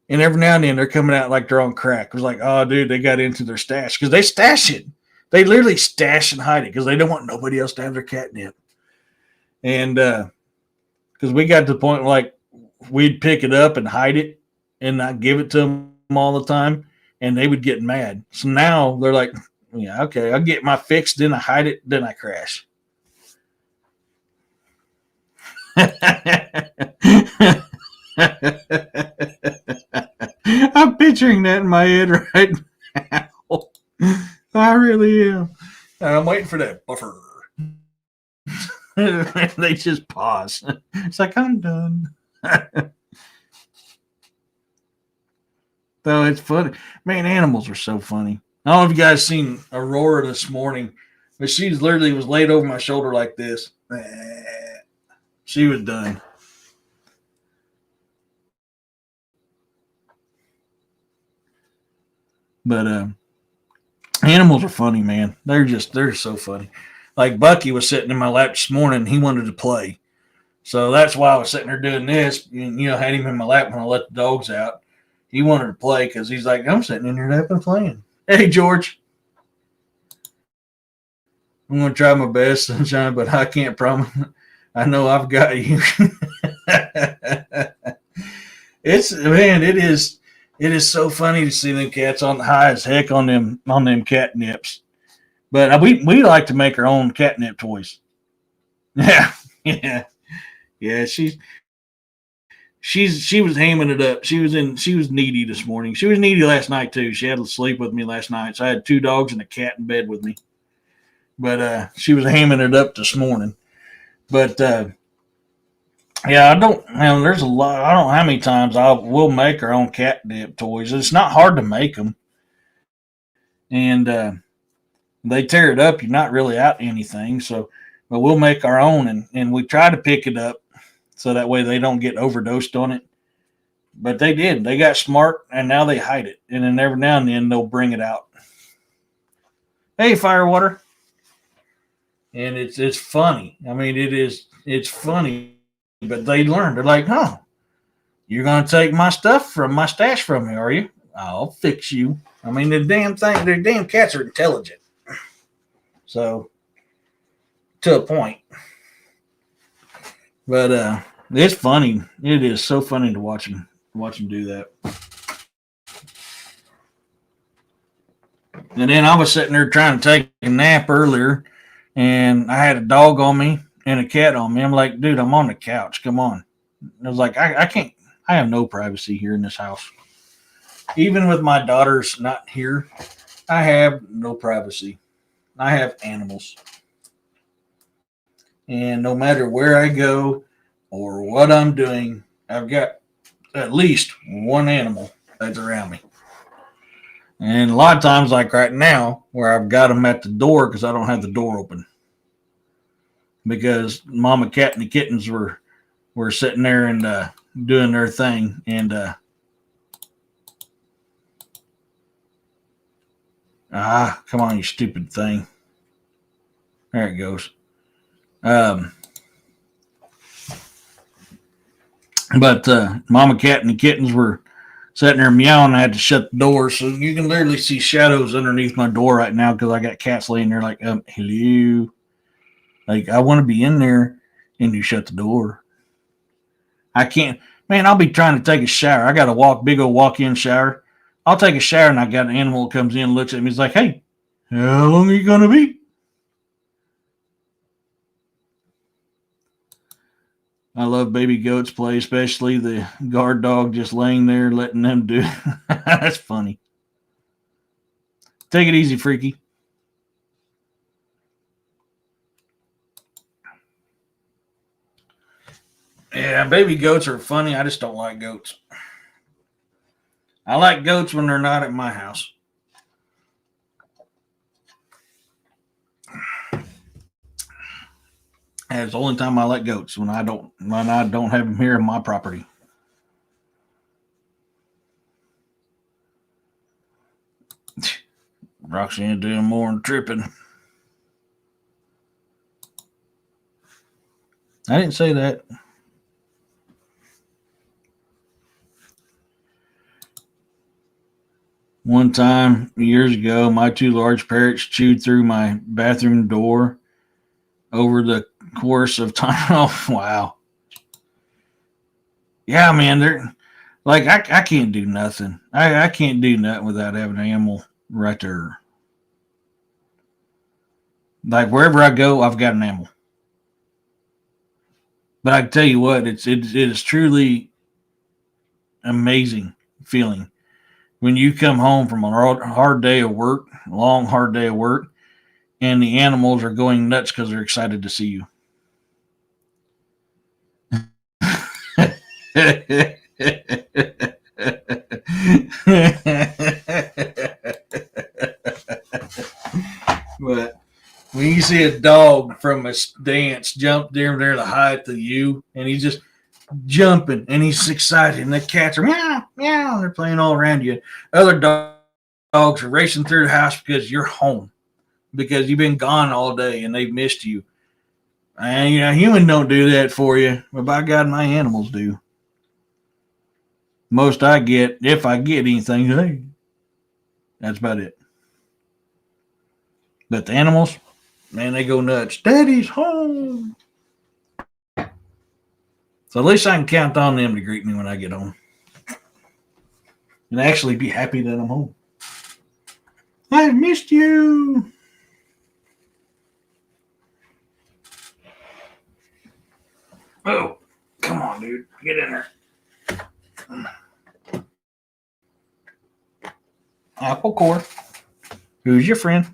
And every now and then they're coming out like they're on crack. It was like, oh, dude, they got into their stash because they stash it. They literally stash and hide it because they don't want nobody else to have their catnip. And because we got to the point where, like, we'd pick it up and hide it and not give it to them all the time, and they would get mad. So now they're like, yeah, okay, I'll get my fix, then I hide it, then I crash. I'm picturing that in my head right now. I really am. I'm waiting for that buffer. They just pause. It's like, I'm done. Though it's funny. Man, animals are so funny. I don't know if you guys seen Aurora this morning, but she literally was laid over my shoulder like this. She was done. But animals are funny, man. They're so funny. Like Bucky was sitting in my lap this morning. He wanted to play. So that's why I was sitting there doing this. And, had him in my lap when I let the dogs out. He wanted to play because he's like, I'm sitting in your lap and playing. Hey, George. I'm going to try my best, Sunshine, but I can't promise. I know I've got you. It is so funny to see them cats on the high as heck on them catnips. But we like to make our own catnip toys. Yeah. She was hamming it up. She was needy this morning. She was needy last night too. She had to sleep with me last night. So I had 2 dogs and a cat in bed with me. But she was hamming it up this morning. But yeah, there's a lot. I don't know how many times we'll make our own catnip toys. It's not hard to make them. And they tear it up. You're not really out anything. So, but we'll make our own and we try to pick it up so that way they don't get overdosed on it. But they did. They got smart and now they hide it. And then every now and then they'll bring it out. Hey, Firewater. And it's funny. I mean, it's funny, but they learn. They're like, oh, you're going to take my stuff from my stash from me, are you? I'll fix you. I mean, the damn cats are intelligent. So, to a point. But it's funny. It is so funny to watch him do that. And then I was sitting there trying to take a nap earlier, and I had a dog on me and a cat on me. I'm like, dude, I'm on the couch. Come on. I was like, I can't. I have no privacy here in this house. Even with my daughters not here, I have no privacy. I have animals. And no matter where I go or what I'm doing, I've got at least one animal that's around me. And a lot of times, like right now, where I've got them at the door because I don't have the door open. Because Mama Cat and the kittens were sitting there and doing their thing. And come on, you stupid thing. There it goes. But Mama Cat and the kittens were sitting there meowing. I had to shut the door, so you can literally see shadows underneath my door right now because I got cats laying there like, hello. Like, I want to be in there, and you shut the door. I can't. Man, I'll be trying to take a shower. I got a big old walk-in shower. I'll take a shower, and I got an animal that comes in, looks at me, he's like, hey, how long are you going to be? I love baby goats play, especially the guard dog just laying there letting them do it. That's funny. Take it easy, Freaky. Yeah, baby goats are funny. I just don't like goats. I like goats when they're not at my house. That's the only time I let goats when I don't have them here on my property. Roxy ain't doing more than tripping. I didn't say that. One time, years ago, my two large parrots chewed through my bathroom door over the course of time. Oh, wow. Yeah, man, they're like, I can't do nothing. I can't do nothing without having an animal right there. Like, wherever I go, I've got an animal. But I can tell you what, it is truly amazing feeling when you come home from a hard day of work, a long, hard day of work, and the animals are going nuts because they're excited to see you. But when you see a dog from a dance jump there to the height of you, and he's just jumping and he's excited, and the cats are meow meow, they're playing all around you. Other dogs are racing through the house because you're home, because you've been gone all day and they've missed you. And humans don't do that for you, but by God, my animals do. Most I get, if I get anything, hey, that's about it. But the animals, man, they go nuts. Daddy's home. So at least I can count on them to greet me when I get home. And actually be happy that I'm home. I missed you. Oh, come on, dude. Get in there. Apple core. Who's your friend?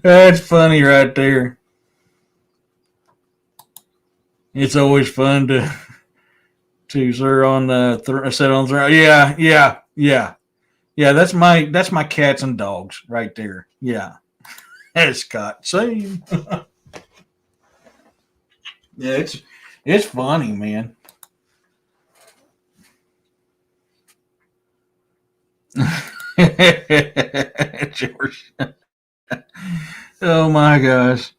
That's funny right there. It's always fun to sir on the set on throne. Yeah. That's my cats and dogs right there. Yeah, that's Scott. Same. Yeah, it's funny, man. George. Oh my gosh.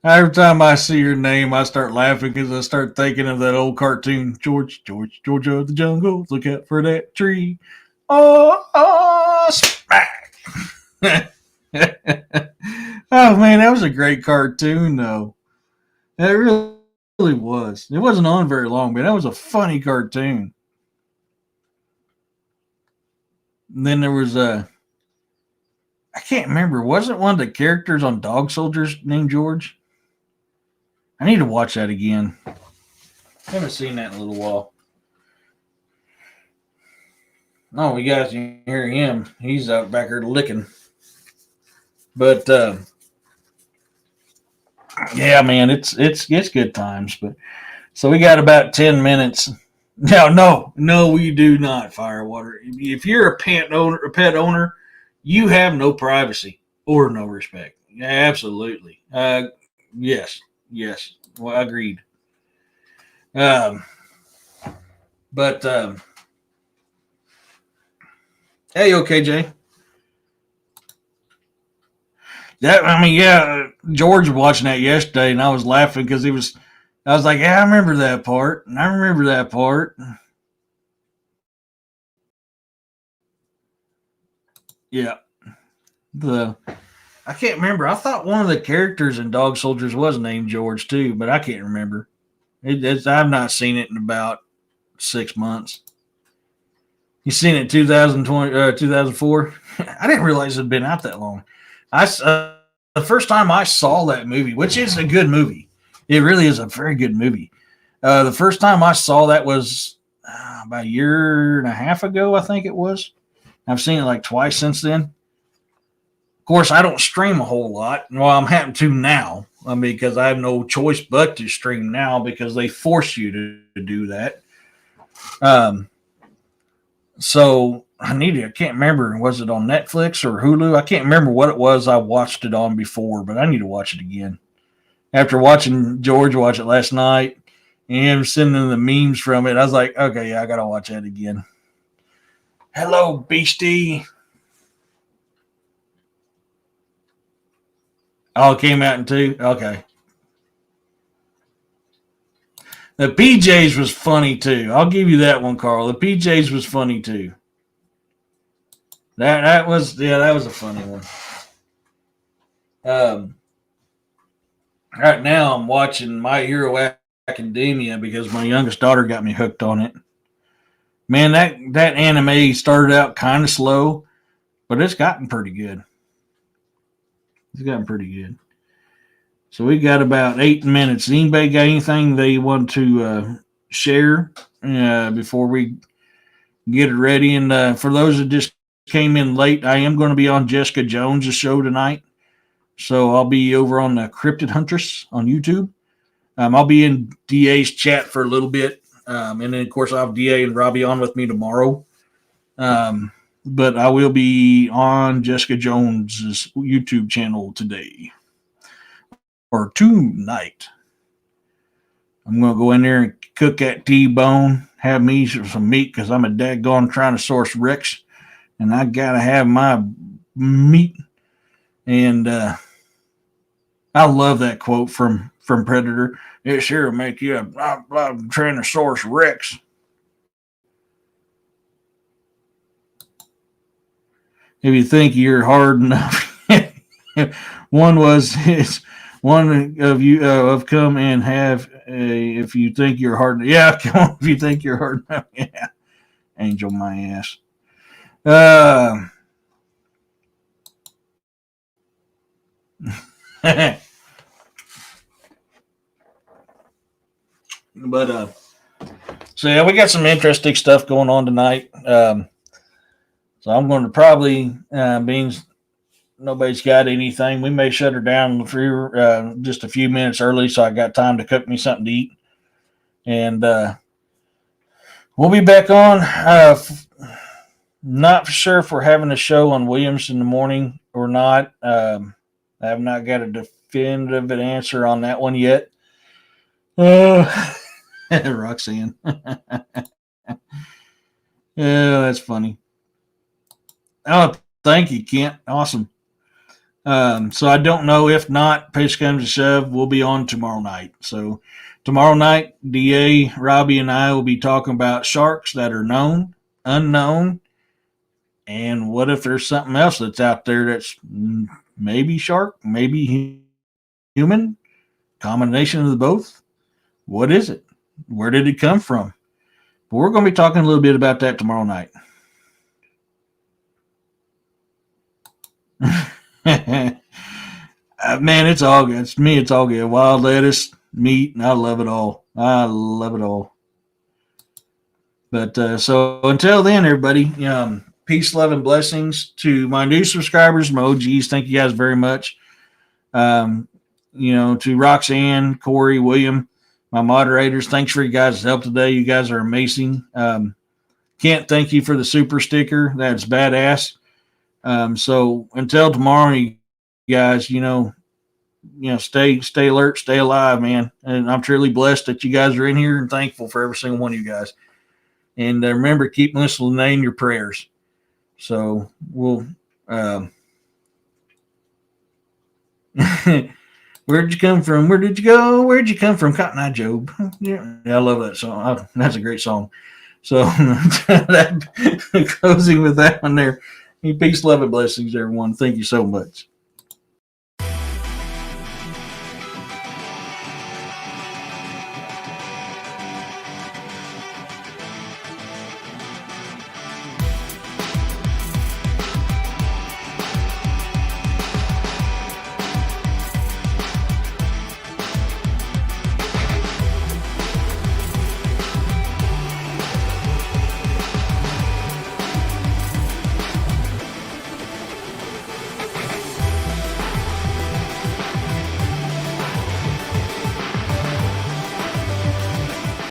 Every time I see your name, I start laughing because I start thinking of that old cartoon, Georgia of the jungle. Look out for that tree. Oh, smack. Oh man, that was a great cartoon, though. It really was. It wasn't on very long, but that was a funny cartoon. And then there was I can't remember. Wasn't one of the characters on Dog Soldiers named George? I need to watch that again. I haven't seen that in a little while. Oh, you guys can hear him. He's out back there licking. But yeah, man, it's good times. But so we got about 10 minutes. No, we do not, Firewater. If you're a pet owner, you have no privacy or no respect. Yeah, absolutely. Yes. Well, agreed. Um, but hey, okay, Jay. George was watching that yesterday, and I was laughing because I was like, yeah, I remember that part, and I remember that part. Yeah, I can't remember. I thought one of the characters in Dog Soldiers was named George too, but I can't remember. I've not seen it in about 6 months. You seen it 2020, 2004? I didn't realize it had been out that long. The first time I saw that movie, which is a good movie, it really is a very good movie. The first time I saw that was about a year and a half ago, I think it was. I've seen it like twice since then. Of course, I don't stream a whole lot. Well, I'm having to now. I mean, because I have no choice but to stream now because they force you to do that. So I can't remember, was it on Netflix or Hulu? I can't remember what it was I watched it on before, but I need to watch it again. After watching George watch it last night and him sending the memes from it, I was like, okay, yeah, I got to watch that again. Hello, Beastie. Oh, it came out in two? Okay. The PJs was funny too. I'll give you that one, Carl. The PJs was funny too. That was that was a funny one. Um, right now I'm watching My Hero Academia because my youngest daughter got me hooked on it. Man, that anime started out kind of slow, but it's gotten pretty good. It's gotten pretty good. So we got about 8 minutes. Anybody got anything they want to share before we get it ready? And for those that just came in late, I am going to be on Jessica Jones' show tonight. So I'll be over on the Cryptid Huntress on YouTube. I'll be in DA's chat for a little bit. And then, of course, I'll have DA and Robbie on with me tomorrow. But I will be on Jessica Jones' YouTube channel today or tonight. I'm going to go in there and cook that T-bone, have me some meat because I'm a daggone Tyrannosaurus Rex, and I got to have my meat. And I love that quote from Predator. It sure will make you a Tyrannosaurus Rex. If you think you're hard enough, one of you have come and have a. If you think you're hard, yeah, come on. If you think you're hard enough, yeah, angel my ass. But so yeah, we got some interesting stuff going on tonight. So I'm going to probably, being nobody's got anything, we may shut her down for just a few minutes early, so I got time to cook me something to eat, and we'll be back on. Not for sure if we're having a show on Williams in the morning or not. I have not got a definitive answer on that one yet. Roxanne. Yeah, that's funny. Oh, thank you, Kent. Awesome. So I don't know. If not, push comes to shove, we'll be on tomorrow night. So tomorrow night, DA, Robbie, and I will be talking about sharks that are known, unknown, and what if there's something else that's out there that's maybe shark, maybe human, combination of the both. What is it? Where did it come from? But we're going to be talking a little bit about that tomorrow night. Man, it's all good. It's me. It's all good. Wild lettuce, meat, and I love it all. I love it all. But so until then, everybody, peace, love, and blessings to my new subscribers, my OGs. Thank you guys very much. To Roxanne, Corey, William, my moderators. Thanks for you guys' help today. You guys are amazing. Can't thank you for the super sticker. That's badass. So until tomorrow, you guys, stay alert, stay alive, man. And I'm truly blessed that you guys are in here and thankful for every single one of you guys. And remember, keep listening in your prayers. So we'll. Where'd you come from? Where did you go? Where'd you come from? Cotton Eye Job. Yeah, I love that song. That's a great song. So that closing with that one there. Peace, love, and blessings, everyone. Thank you so much.